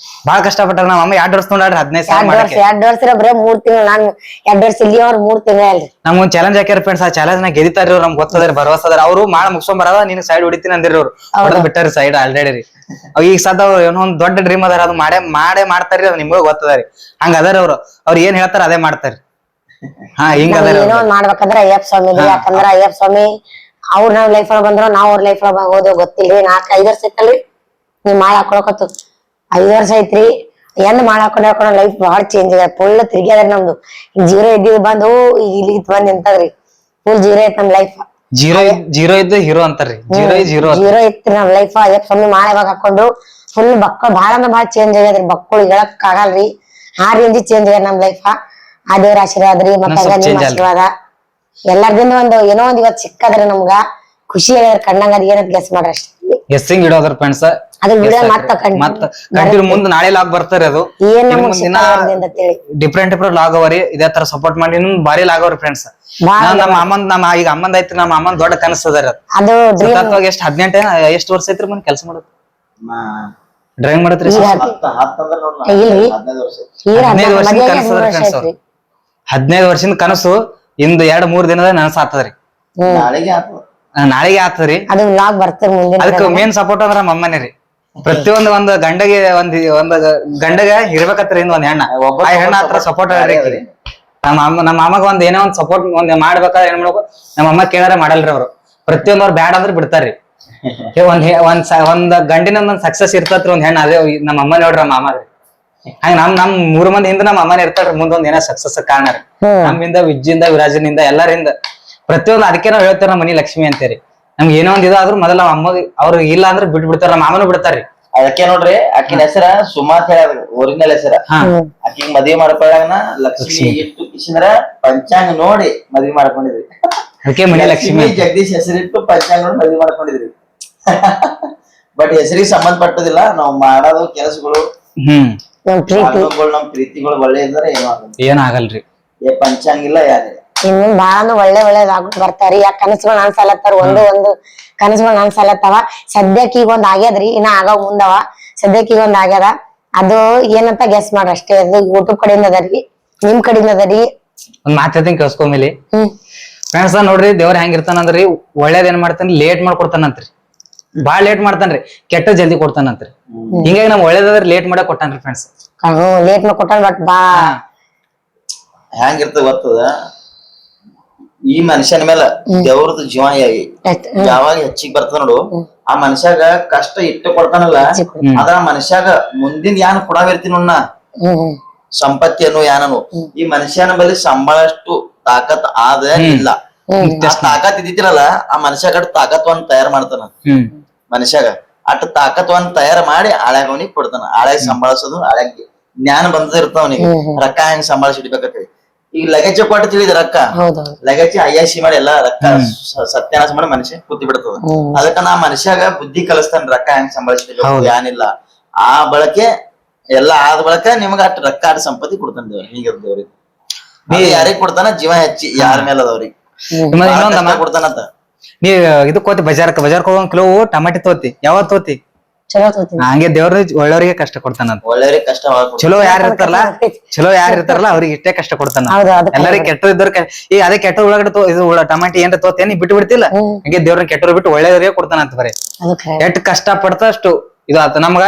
ಬಾಳ ಕಷ್ಟ ಪಟ್ಟಾರ. ನಮ್ಮ ಮಾಮ 2 ವರ್ಷ ನೋಡ್ರಿ 15,000 2 ವರ್ಷ ಬರೀ 3 ತಿಂಗಳು. ನಾನು 2 ವರ್ಷ ಇಲ್ಲಿ ಅವ್ರು 3 ತಿಂಗಳ ಅಲ್ರಿ. ನಮ್ಗೊಂದ್ ಚಾಲೆಂಜ್ ಹಾಕ್ಯಾರ ಫ್ರೆಂಡ್ಸ್. ಆ ಚಾಲೆಂಜ್ ನ ಗೆದಿತಾರ ನಮ್ಗೆ ಗೊತ್ತದ್ರಿ, ಭರವಸೆ ಅದ್ರ. ಅವ್ರು ಮಾಡ ಮುಗಿಸ್ಕೊಂಡ್ ಬರದ ನೀನ್ ಸೈಡ್ ಹೊಡಿತೀನಿ ಅಂದಿರಿ. ಅವ್ರು ಹೊಡೆದ್ ಬಿಟ್ಟಾರಿ ಸೈಡ್ ಆಲ್ರೆಡಿ ರೀ. ಈಗ ಸದ ಏನೋ ಒಂದ್ ದೊಡ್ಡ ಡ್ರೀಮ್ ಅದಾರ, ಅದು ಮಾಡೇ ಮಾಡ್ತಾರ್ರಿ. ಅದು ನಿಮ್ಗೂ ಗೊತ್ತದರಿ. ಹಂಗ ಅದಾರ ಅವ್ರು ಏನ್ ಹೇಳ್ತಾರ ಅದೇ ಮಾಡ್ತಾರ. ಹಿಂಗ ಏನೋ ಒಂದ್ ಮಾಡ್ಬೇಕಂದ್ರ ಅಯ್ಯಪ್ಪ ಸ್ವಾಮಿ. ಯಾಕಂದ್ರ ಅಯ್ಯಪ್ಪ ಸ್ವಾಮಿ ಅವ್ರ ನಾವ್ ಲೈಫ್ ಒಳಗ್ ಬಂದ್ರ ನಾವ್ ಅವ್ರ ಲೈಫ್ ಒಳಗ್ ಹೋದೋ ಗೊತ್ತಿಲ್ರಿ. 4-5 ವರ್ಷ ಐತಲ್ರಿ ನೀವ್ ಮಾಳ ಹಾಕೊಳಕತ್ತು. 5 ವರ್ಷ ಐತ್ರಿ. ಏನ್ ಮಾಳ ಹಾಕೊಂಡ್ ಲೈಫ್ ಬಹಳ ಚೇಂಜ್ ಆಗ್ಯದ. ಫುಲ್ ತಿರ್ಗ್ಯಾದ್ರಿ ನಮ್ದು. ಈಗ ಜೀರೋ ಇದ್ದಿದ್ ಬಂದು ಈಗ ಇಲ್ಲಿಗೆ ಬಂದ್ ನಿಂತದ್ರಿ. ಫುಲ್ ಜೀರೋ ಐತ್ ನಮ್ ಲೈಫ್. ಜೀರೋ ಇದ್ದು ಹೀರೋ ಅಂತಾರ್ರಿ. ಜೀರೋ ಜೀರೋ ಇತ್ತು ನಮ್ ಲೈಫ್. ಸ್ವಾಮಿ ಮಾಳೆ ಇವಾಗ ಹಾಕೊಂಡು ಫುಲ್ ಬಕ್ಕಳು ಬಾಳ ಅಂದ್ರ ಬಾಳ ಚೇಂಜ್ ಆಗ್ಯದ್ರಿ. ಬಕ್ಕಳು ಹೇಳಕ್ ಆಗಲ್ರಿ, ಆ ರೇಂಜ್ ಚೇಂಜ್ ಆಗ್ಯದ ನಮ್ ಲೈಫ್. ಆ ದೇವ್ರ ಆಶೀರ್ವಾದ ರೀ, ಮತ್ತ ನಿಮ್ ಆಶೀರ್ವಾದ ಎಲ್ಲಾರ್ದಿಂದ ಒಂದು ಏನೋ ಒಂದ್ ಇವತ್ ಸಿಕ್ಕದ್ರಿ ನಮ್ಗ ಖುಷಿ ಆಗ್ಯದ ಕಣ್ಣಂಗ. ಅದ್ ಏನಂತ ಗೆಸ್ ಮಾಡ್ರಿ ಅಷ್ಟೇ. ಗೆಸ್ಸಿಂಗ್ ಇಡೋದ್ರ ಫ್ರೆಂಡ್ಸ್. ಅದ್ರ ವಿಡಿಯೋ ಮತ್ತ ಕಂಟಿನ್ಯೂ ಮುಂದ್ ನಾಳೆ ಲಾಗ್ ಬರ್ತಾರೆ. ಅದು ಏನ್ ನಮಗ್ ಸಿಕ್ಕಂತೇಳಿ ಡಿಫ್ರೆಂಟ್ ಲಾಗ್ ಅವರಿ. ಇದೇ ತರ ಸಪೋರ್ಟ್ ಮಾಡಿ ಬಾರಿ ಲಾಗ್ ಅವ್ರಿ ಫ್ರೆಂಡ್ಸ್. ನಮ್ಮ ಅಮ್ಮನ್ ಈಗ ಅಮ್ಮಂದ್ ಐತ್ರಿ, ನಮ್ಮ ಅಮ್ಮನ್ ದೊಡ್ಡ ಕನಸದಾರ. ಅದು ಎಷ್ಟ್ 18 ಎಷ್ಟ್ ವರ್ಷ ಐತ್ರಿ ಮನ್ ಕೆಲ್ಸ ಮಾಡೋದು, ಡ್ರೈವಿಂಗ್ ಮಾಡತ್ರಿ. 15 ವರ್ಷದ ಕನಸದ್ರಿ ಫ್ರೆಂಡ್ಸ್. 15 ವರ್ಷದ ಕನಸು ಇಂದು 2-3 ದಿನದ ನನಸ ಆತದ್ರಿ. ನಾಳೆಗೆ ಆತದ್ರಿ. ಅದು ಲಾಗ್ ಬರ್ತದೆ ಮುಂದಿನ. ಅದಕ್ಕೆ ಮೇನ್ ಸಪೋರ್ಟ್ ಅಂದ್ರ ನಮ್ಮ ಅಮ್ಮನೇ ರೀ. ಪ್ರತಿಯೊಂದು ಒಂದು ಗಂಡಗೆ ಒಂದ್ ಗಂಡಗ ಇರ್ಬೇಕತ್ರಿ ಇಂದ ಒಂದ್ ಹೆಣ್ಣ. ಆ ಹೆಣ್ಣ ಹತ್ರ ಸಪೋರ್ಟ್ ಹೇಳ್ರಿ. ನಮ್ಮ ಅಮ್ಮಗ ಒಂದ್ ಏನೋ ಒಂದ್ ಸಪೋರ್ಟ್ ಒಂದ್ ಮಾಡ್ಬೇಕಾದ್ರೆ ಏನ್ ಮಾಡ್ಬೇಕು, ನಮ್ಮ ಅಮ್ಮ ಕೇಳಾರ ಮಾಡಲ್ರಿ ಅವ್ರು. ಪ್ರತಿಯೊಂದ್ ಅವ್ರು ಬ್ಯಾಡ ಅಂದ್ರೆ ಬಿಡ್ತಾರ್ರಿ. ಒಂದ್ ಗಂಡಿನ ಒಂದ್ ಸಕ್ಸಸ್ ಇರ್ತತ್ರಿ ಒಂದ್ ಹೆಣ್ಣ. ಅದೇ ನಮ್ಮ ಅಮ್ಮ ನೋಡ್ರಿ, ನಮ್ಮ ಮಾಮಾಗ್ರಿ. ಹಂಗ ನಮ್ 3 ಮಂದಿ ಹಿಂದ ನಮ್ಮ ಅಮ್ಮನೇ ಇರ್ತಾರ್ರಿ. ಮುಂದೊಂದ್ ಏನೋ ಸಕ್ಸಸ್ ಕಾರಣ ರೀ. ನಮ್ಮಿಂದ, ವಿಜ್ಜಿಂದ, ವಿರಾಜನಿಂದ ಎಲ್ಲರಿಂದ ಪ್ರತಿಯೊಂದು. ಅದಕ್ಕೆ ನಾವ್ ಹೇಳ್ತೇವೆ ನಮ್ಮ ಮನಿ ಲಕ್ಷ್ಮಿ ಅಂತೇರಿ. ನಮ್ಗೆ ಏನೋ ಒಂದ್ ಇದಾದ್ರೂ ಮೊದಲ ನಮ್ಮ ಅಮ್ಮ ಅವ್ರು ಇಲ್ಲ ಅಂದ್ರೆ ಬಿಡ್ತಾರ, ನಮ್ಮ ಮಾಮನು ಬಿಡ್ತಾರ್ರಿ. ಅದಕ್ಕೆ ನೋಡ್ರಿ ಆಕಿನ ಹೆಸರ ಸುಮಾ ಅಂತ ಹೇಳ, ಒರಿಜಿನಲ್ ಹೆಸರ. ಆಕಿಗ್ ಮದ್ವಿ ಮಾಡ್ಕೊಳ್ಳಾಗನ ಲಕ್ಷ್ಮಿ ಇಟ್ಟು ಕಿಶಂದ್ರ ಪಂಚಾಂಗ ನೋಡಿ ಮದ್ವಿ ಮಾಡ್ಕೊಂಡಿದ್ರಿ. ಅದಕ್ಕೆ ಮನಿ ಲಕ್ಷ್ಮಿ ಜಗದೀಶ್ ಹೆಸರಿಟ್ಟು ಪಂಚಾಂಗ ನೋಡಿ ಮದ್ವಿ ಮಾಡ್ಕೊಂಡಿದ್ರಿ. ಬಟ್ ಹೆಸರಿಗೆ ಸಂಬಂಧಪಟ್ಟದಿಲ್ಲ, ನಾವ್ ಮಾಡೋದು ಕೆಲಸಗಳು, ನಮ್ ಪ್ರೀತಿಗಳು ಒಳ್ಳೆ ಇದ್ರೆ ಏನಾಗಲ್ರಿ. ಪಂಚಾಂಗ ಇಲ್ಲ ಯಾರಿಲ್ಲ. ಇನ್ನು ಬಾಳನು ಒಳ್ಳೇದಾಗ್ ಬರ್ತಾರಿ. ಯಾಕ ಕನಸುಗಳು ಅನ್ಸಲತ್ತಾರ, ಒಂದು ಕನಸುಗಳು ಅನ್ಸಲತ್ತವ. ಸದ್ಯಕ್ಕೆ ಈಗ ಒಂದ್ ಆಗ್ಯದ್ರಿ, ಇನ್ನ ಆಗ ಮುಂದವ. ಸದ್ಯಕ್ಕೆ ಈಗ ಒಂದ್ ಆಗ್ಯದ. ಅದು ಏನಂತ ಗೆಸ್ ಮಾಡ್ರಿ ಅಷ್ಟೇ. ಅದು ಯೂಟ್ಯೂಬ್ ಕಡೆಯಿಂದ ಅದರಿ, ನಿಮ್ ಕಡೆಯಿಂದ ಅದರಿ. ಒಂದ್ ಮಾತಾಡ್ತೀನಿ ಕೇಳಿಸ್ಕೊಂಬೇಲಿ ಫ್ರೆಂಡ್ಸ್. ನೋಡ್ರಿ ದೇವ್ರ ಹೆಂಗಿರ್ತಾನಂದ್ರಿ, ಒಳ್ಳೇದ್ ಏನ್ ಮಾಡ್ತಾನ ಲೇಟ್ ಮಾಡ್ಕೊಡ್ತಾನಂತ್ರಿ. ಬಾಳ್ ಲೇಟ್ ಮಾಡ್ತಾನ್ರಿ, ಕೆಟ್ಟ ಜಲ್ದಿ ಕೊಡ್ತಾನಂತ್ರಿ. ಹಿಂಗಾಗಿ ನಮ್ ಒಳ್ಳೇದಾದ್ರೆ ಲೇಟ್ ಮಾಡಕ್ ಕೊಟ್ಟಾನ್ರಿ ಫ್ರೆಂಡ್ಸ್. ಲೇಟ್ ಮಾಡ್ಕೊಟ್ಟಾನ. ಬಟ್ ಹೆಂಗಿರ್ತದ ಗೊತ್ತದ, ಈ ಮನುಷ್ಯನ ಮೇಲೆ ದೇವ್ರದ್ದು ಜೀವ ಯಾವಾಗ ಹೆಚ್ಚಿಗೆ ಬರ್ತದ ನೋಡು, ಆ ಮನುಷ್ಯಾಗ ಕಷ್ಟ ಇಟ್ಟು ಕೊಡ್ತಾನಲ್ಲ, ಅದ್ರ ಮನುಷ್ಯಾಗ ಮುಂದಿನ ಯಾನ್ ಕೊಡಾವಿರ್ತೀನಿ ನೋಡ್ನ ಸಂಪತ್ತಿ ಅನ್ನೋ ಯಾನನು. ಈ ಮನುಷ್ಯನ ಬಳಿ ಸಂಬಳಷ್ಟು ತಾಕತ್ ಆದ ಇಲ್ಲ. ತಾಕತ್ ಇದ್ದಿದ್ರಲ್ಲ, ಆ ಮನುಷ್ಯಾಗ ತಾಕತ್ವನ್ನ ತಯಾರು ಮಾಡ್ತಾನ. ಮನುಷ್ಯಾಗ ಅಟ್ ತಾಕತ್ವನ್ನ ತಯಾರು ಮಾಡಿ ಆಳ್ಯಾಗ ಅವನಿಗೆ ಕೊಡ್ತಾನ. ಆಳ್ಯಾಗ ಸಂಭಾಳಿಸೋದು, ಆಳ್ಯಾಗ ಜ್ಞಾನ ಬಂದದ ಇರ್ತಾವ ಅವನಿಗೆ. ರೊಕ್ಕ ಹೆಂಗ್ ಸಂಭಾಳಿಸಿ ಇಡ್ಬೇಕಂತ. ಈಗ ಲಗೇಜ್ ಕೊಟ್ಟು ತಿಳಿದ ರೊಕ್ಕ, ಲಗೇಜ್ ಅಯ್ಯಾಸಿ ಮಾಡಿ ಎಲ್ಲಾ ರೊಕ್ಕ ಸತ್ಯಾನಾಶ ಮಾಡಿ ಮನುಷ್ಯ ಕೂತಿ ಬಿಡ್ತದ. ಅದಕ್ಕ ನಾ ಮನುಷ್ಯಾಗ ಬುದ್ಧಿ ಕಲಿಸ್ತಾನ, ರೊಕ್ಕ ಹೆಂಗ್ ಸಂಭಾಳಿಸ್ಬೇಕು ಏನಿಲ್ಲ. ಆ ಬಳಕೆ ಎಲ್ಲಾ ಆದ ಬಳಕ ನಿಮ್ಗ ಅಟ್ ರೊಕ್ಕ ಅಟ್ ಸಂಪತ್ತಿ ಕೊಡ್ತಾನ ದೇವ್ರ. ಹೀಗಿರ್ದೇವ್ರಿಗೆ ನೀ ಯಾರಿಗ್ ಕೊಡ್ತಾನ ಜೀವ ಹೆಚ್ಚಿ ಯಾರ ಮೇಲೆ ಅದವ್ರಿಗೆ ಕೊಡ್ತಾನಂತ. ನೀ ಇದಕ್ ಹೋತಿ ಬಜಾರ್ಕ್ ಹೋಗೋ ಕಿಲೋ ಟಮಾಟಿ ತೋತಿ, ಯಾವತ್ ತೋತಿ? ಹಂಗೆ ದೇವ್ರ ಒಳ್ಳೆಯವ್ರಿಗೆ ಕಷ್ಟ ಕೊಡ್ತಾನ. ಒಳ್ಳೆಯವ್ರಿಗೆ ಕಷ್ಟ, ಚಲೋ ಯಾರು ಇರ್ತಾರಲ್ಲ ಅವ್ರಿಗೆ ಇಷ್ಟೇ ಕಷ್ಟ ಕೊಡ್ತಾನ. ಎಲ್ಲರಿಗೂ ಕೆಟ್ಟ ಇದ್ದವ್ರ ಈಗ ಅದೇ ಕೆಟ್ಟ ಒಳಗಡೆ ಇದು ಟಮಾಟಿ ಏನ್ರ ತೋತೇನಿ ಬಿಟ್ಟು ಬಿಡ್ತಿಲ್ಲ. ಹಂಗೆ ದೇವ್ರನ್ನ ಕೆಟ್ಟವ್ರು ಬಿಟ್ಟು ಒಳ್ಳೆಯವ್ರಿಗೆ ಕೊಡ್ತಾನ ಅಂತ ಬರೀ. ಎಷ್ಟ್ ಕಷ್ಟ ಪಡ್ತಾ ಅಷ್ಟು ಇದು ಆತ. ನಮ್ಗ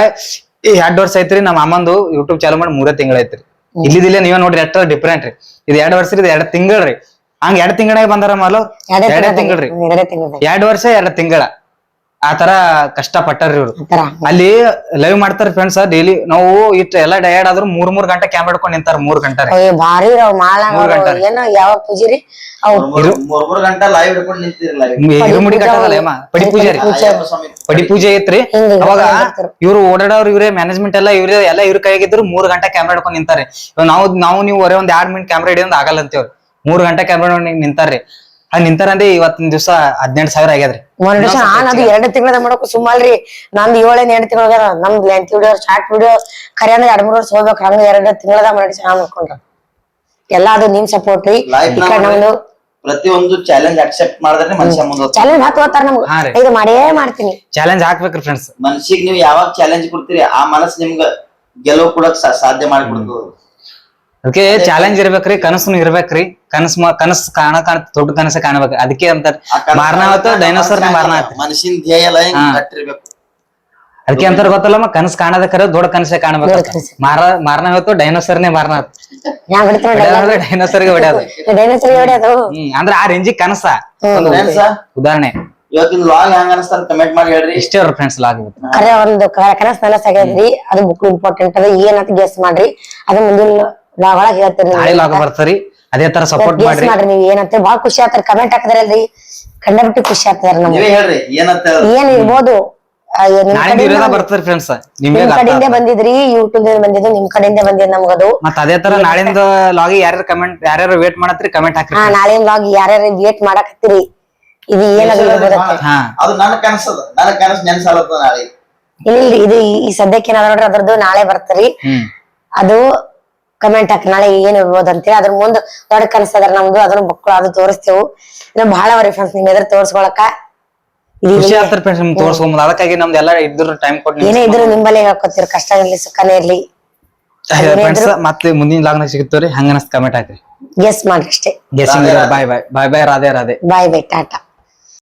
ಈ 2 ವರ್ಷ ಐತ್ರಿ ನಮ್ಮ ಅಮ್ಮಂದು ಯೂಟ್ಯೂಬ್ ಚಾಲು ಮಾಡಿ 3 ತಿಂಗಳ ಐತ್ರಿ. ಇಲ್ಲಿದಿಲ್ಲ ನೀವೇ ನೋಡ್ರಿ ಎಷ್ಟ ಡಿಫ್ರೆಂಟ್ ರೀ. ಇದು 2 ವರ್ಷ, ಇದು 2 ತಿಂಗಳ್ರಿ. ಹಂಗ 2 ತಿಂಗಳಾಗ ಬಂದಾರ ಮಾಲು 2 ತಿಂಗಳ್ರಿ. 2 ವರ್ಷ 2 ತಿಂಗಳ ಆತರ ಕಷ್ಟ ಪಟ್ಟಾರ್ರಿ ಇವ್ರು. ಅಲ್ಲಿ ಲೈವ್ ಮಾಡ್ತಾರ ಫ್ರೆಂಡ್ಸ್. ಡೈಲಿ ನಾವು ಇಷ್ಟ ಎಲ್ಲಾ ಡಯರ್ಡ್ ಆದ್ರೂ 3 ಗಂಟೆ ಕ್ಯಾಮ್ರಾ ಹಿಡ್ಕೊಂಡ್ ನಿಂತಾರ. 3 ಗಂಟೆ ಭಾರಿ ಯಾವ ಪೂಜೆರಿ 3 ಗಂಟೆ ಲೈವ್ ಹಿಡ್ಕೊಂಡ್ ನಿಂತಿರಲ್ಲ. ಇರುಮುಡಿ ಕಟ್ಟದಲ್ಲ ಪಡಿ ಪೂಜೆ ರೀ. ಪಡಿ ಪೂಜೆ ಐತ್ರಿ. ಅವಾಗ ಇವ್ರು ಓಡಾಡೋರು ಇವ್ರೆ, ಮ್ಯಾನೇಜ್ಮೆಂಟ್ ಎಲ್ಲ ಇವ್ರ ಕೈಯಾಗಿದ್ರು. 3 ಗಂಟೆ ಕ್ಯಾಮ್ರಾ ಹಿಡ್ಕೊಂಡ್ ನಿಂತಾರೆ. ನಾವು ನೀವು ಒರೇ ಒಂದ್ 2 ಮಿನಿಟ್ ಕ್ಯಾಮ್ರಾ ಹಿಡಿಯೋದ್ ಆಗಲ್ಲ ಅಂತೇವ್ರಿ. 3 ಗಂಟೆ ಕ್ಯಾಮ್ರಾ ನಿಂತಾರ್ರಿ. ನಿಂತಾರಂದ್ರೆ ಇವತ್ತಿನ ದಿವಸ 18,000 ಆಗ್ಯದ್ರಿ. ಅದು 2 ತಿಂಗಳ ಮಾಡಕ್ ಸುಮ್ಮಲ್ರಿ. ನಂದು 7-8 ತಿಂಗಳ ನಮ್ದು ಲೆಂತ್ ವಿಡಿಯೋ, ಶಾರ್ಟ್ ವಿಡಿಯೋ ಖರೆ ಅಂದ್ರೆ 2-3 ವರ್ಷ ಹೋಗ್ಬೇಕು. ಹಂಗ 2 ತಿಂಗಳದ ಮಾಡಿ ಚೆನ್ನಾಗ್ ಮಾಡ್ಕೊಂಡ್ರ ಎಲ್ಲಾ. ಅದು ನಿಮ್ ಸಪೋರ್ಟ್ ರೀ. ಪ್ರತಿಯೊಂದು ಚಾಲೆಂಜ್ ಅಕ್ಸೆಪ್ಟ್ ಮಾಡಿದ್ರೆ ಮನುಷ್ಯ ಮುಂದೆ ಚಾಲೆಂಜ್ ಹಾಕೋತಾರ ನಮ್ಗೆ. ಇದು ಮಾಡೇ ಮಾಡ್ತೀನಿ. ಚಾಲೆಂಜ್ ಹಾಕ್ಬೇಕ್ರಿ ಫ್ರೆಂಡ್ಸ್. ಮನ್ಸಿಗೆ ನೀವು ಯಾವಾಗ ಚಾಲೆಂಜ್ ಕೊಡ್ತೀರಿ ಆ ಮನಸ್ಸು ನಿಮ್ಗ ಗೆಲುವು ಕೊಡಕ್ ಸಾಧ್ಯ ಮಾಡಿಕೊಡ್ತದ. ಅದಕ್ಕೆ ಚಾಲೆಂಜ್ ಇರ್ಬೇಕ್ರಿ, ಕನಸು ಇರ್ಬೇಕ್ರಿ. ಕನಸು ದೊಡ್ಡ ಕನಸ ಕಾಣಬೇಕ್ರಿ. ಅದಕ್ಕೆ ಅಂತ ಮಾರನಾವತ್ತು ಡೈನೋಸರ್ ಮಾರನಾವತ್ತು ಮನುಷ್ಯನ್ ಧ್ಯೇಯ ಎಲ್ಲ ಕಟ್ಟಿರ್ಬೇಕು. ಅದಕ್ಕೆ ಅಂತಾರ ಗೊತ್ತಲ್ಲ, ಕನಸು ಕಾಣದಕ್ಕರ ದೊಡ್ಡ ಕನಸೆ ಕಾಣಬೇಕು. ಮಾರನಾವತ್ತು ಡೈನೋಸರ್ನೇ ಮಾರನಾವತ್ತು ಡೈನೋಸರ್ಗೆ ಹೊಡ್ಯೋದು. ಅಂದ್ರೆ ಆ ರೇಂಜಿಗೆ ಕನಸ ಉದಾಹರಣೆ. ಇವತ್ತಿನ ಲಾಗ್ ಹೆಂಗ ಅನಿಸ್ತಾರ ಕಮೆಂಟ್ ಮಾಡಿ ಹೇಳ್ರಿ. ಇಷ್ಟೇ ಅವ್ರ ಫ್ರೆಂಡ್ಸ್ ಲಾಗ್. ಖರೆ ಒಂದು ಕನಸು ನನಸಾಗ್ಯದ್ರಿ. ಅದು ಬುಕ್ ಇಂಪಾರ್ಟೆಂಟ್ ಅದ. ಏನಂತ ಗೆಸ್ ಮಾಡ್ರಿ. ಅದು ಮುಂದಿನ ಲಾಗ್ ಒಳಗೆ ಹೇಳ್ತೀರಿ. ನಾಳೆ ಲಾಗ್ ಬರ್ತಾರಿ. ಅದೇ ತರ ಸಪೋರ್ಟ್ ಗೆಸ್ ಮಾಡ್ರಿ. ಮಾಡ್ರಿ ನೀವ್ ಏನಂತ ಬಾಳ ಖುಷಿ ಆಗ್ತಾರ ಕಮೆಂಟ್ ಹಾಕಿದ್ರಲ್ರಿ ಕಂಡಬಿಟ್ಟು ಖುಷಿ ಆಗ್ತಾರ ನಮ್ಗೆ. ನೀವೇ ಹೇಳ್ರಿ ಏನಂತ ಏನ್ ಇರ್ಬೋದು ನಾಳೆ ಇರೋದ ಬರ್ತದ್ರಿ ಫ್ರೆಂಡ್ಸ್ ನಿಮ್ಗೆ ನಿಮ್ ಕಡೆಯಿಂದ ಬಂದಿದ್ರಿ ಯೂಟ್ಯೂಬ್ ಬಂದಿದ್ದು ನಿಮ್ ಕಡೆಯಿಂದ ಬಂದಿದ್ ನಮ್ಗದು. ಮತ್ತ ಅದೇ ತರ ನಾಳಿಂದ ಲಾಗಿ ಯಾರ್ಯಾರು ವೇಟ್ ಮಾಡತ್ರಿ ಕಮೆಂಟ್ ಹಾಕ್ರಿ. ಹಾ ನಾಳೆ ವ್ಲಾಗ್ ಯಾರ್ಯಾರು ವೇಟ್ ಮಾಡಕತ್ತೀರಿ ಇದು ಏನಾದ್ರು ಇರ್ಬೋದತ್ತೆ. ಹಾ ಅದು ನನ್ನ ಕನಸದ ನನ್ನ ಕನಸು ನೆನ್ಸಾಲತ್ತ ನಾಳೆ. ಇಲ್ಲಿ ಇದು ಈ ಸದ್ಯಕ್ಕೆ ಏನಾದ್ರು ನೋಡ್ರಿ ಅದ್ರದ್ದು ನಾಳೆ ಬರ್ತರಿ. ಅದು ಕಮೆಂಟ್ ಹಾಕಿ ನಾಳೆ ಏನ್ ಇರ್ಬೋದು ಅಂತೇಳಿ ಅದ್ರ ಮುಂದ್ ದೊಡ್ಡ ಕನಸದ್ರ ನಮ್ದು ಅದನ್ನ ಮಕ್ಕಳು ಅದು ತೋರಿಸ್ತೇವು. ಇನ್ನ ಬಹಳ ಅವರಿ ಫ್ರೆಂಡ್ಸ್ ನಿಮ್ ಎದುರು ತೋರ್ಸ್ಕೊಳಕ ಖುಷಿ ಆಗ್ತಾರ ಫ್ರೆಂಡ್ಸ್ ನಿಮ್ ತೋರ್ಸ್ಕೊಂಬುದು. ಅದಕ್ಕಾಗಿ ನಮ್ದು ಎಲ್ಲ ಇದ್ರ ಟೈಮ್ ಕೊಟ್ಟು ಏನೇ ಇದ್ರು ನಿಂಬಲ್ಲೇ ಹೇಳ್ಕೊತೀರಿ ಕಷ್ಟ ಇರ್ಲಿ ಸುಖನೇ ಇರ್ಲಿ ಫ್ರೆಂಡ್ಸ್. ಮತ್ತೆ ಮುಂದಿನ ಲಾಗ್ನಾಗ ಸಿಗುತ್ತವ್ರಿ ಹಂಗ ಕಮೆಂಟ್ ಹಾಕ್ರಿ. ಗೆಸ್ ಮಾಡ್ರಿ ಅಷ್ಟೇ. ಗೆಸಿಂಗ್ ಬಾಯ್ ಬಾಯ್ ಬಾಯ್ ಬಾಯ್ ರಾಧೆ ರಾಧೆ. ಬಾಯ್ ಬಾಯ್ ಟಾಟಾ.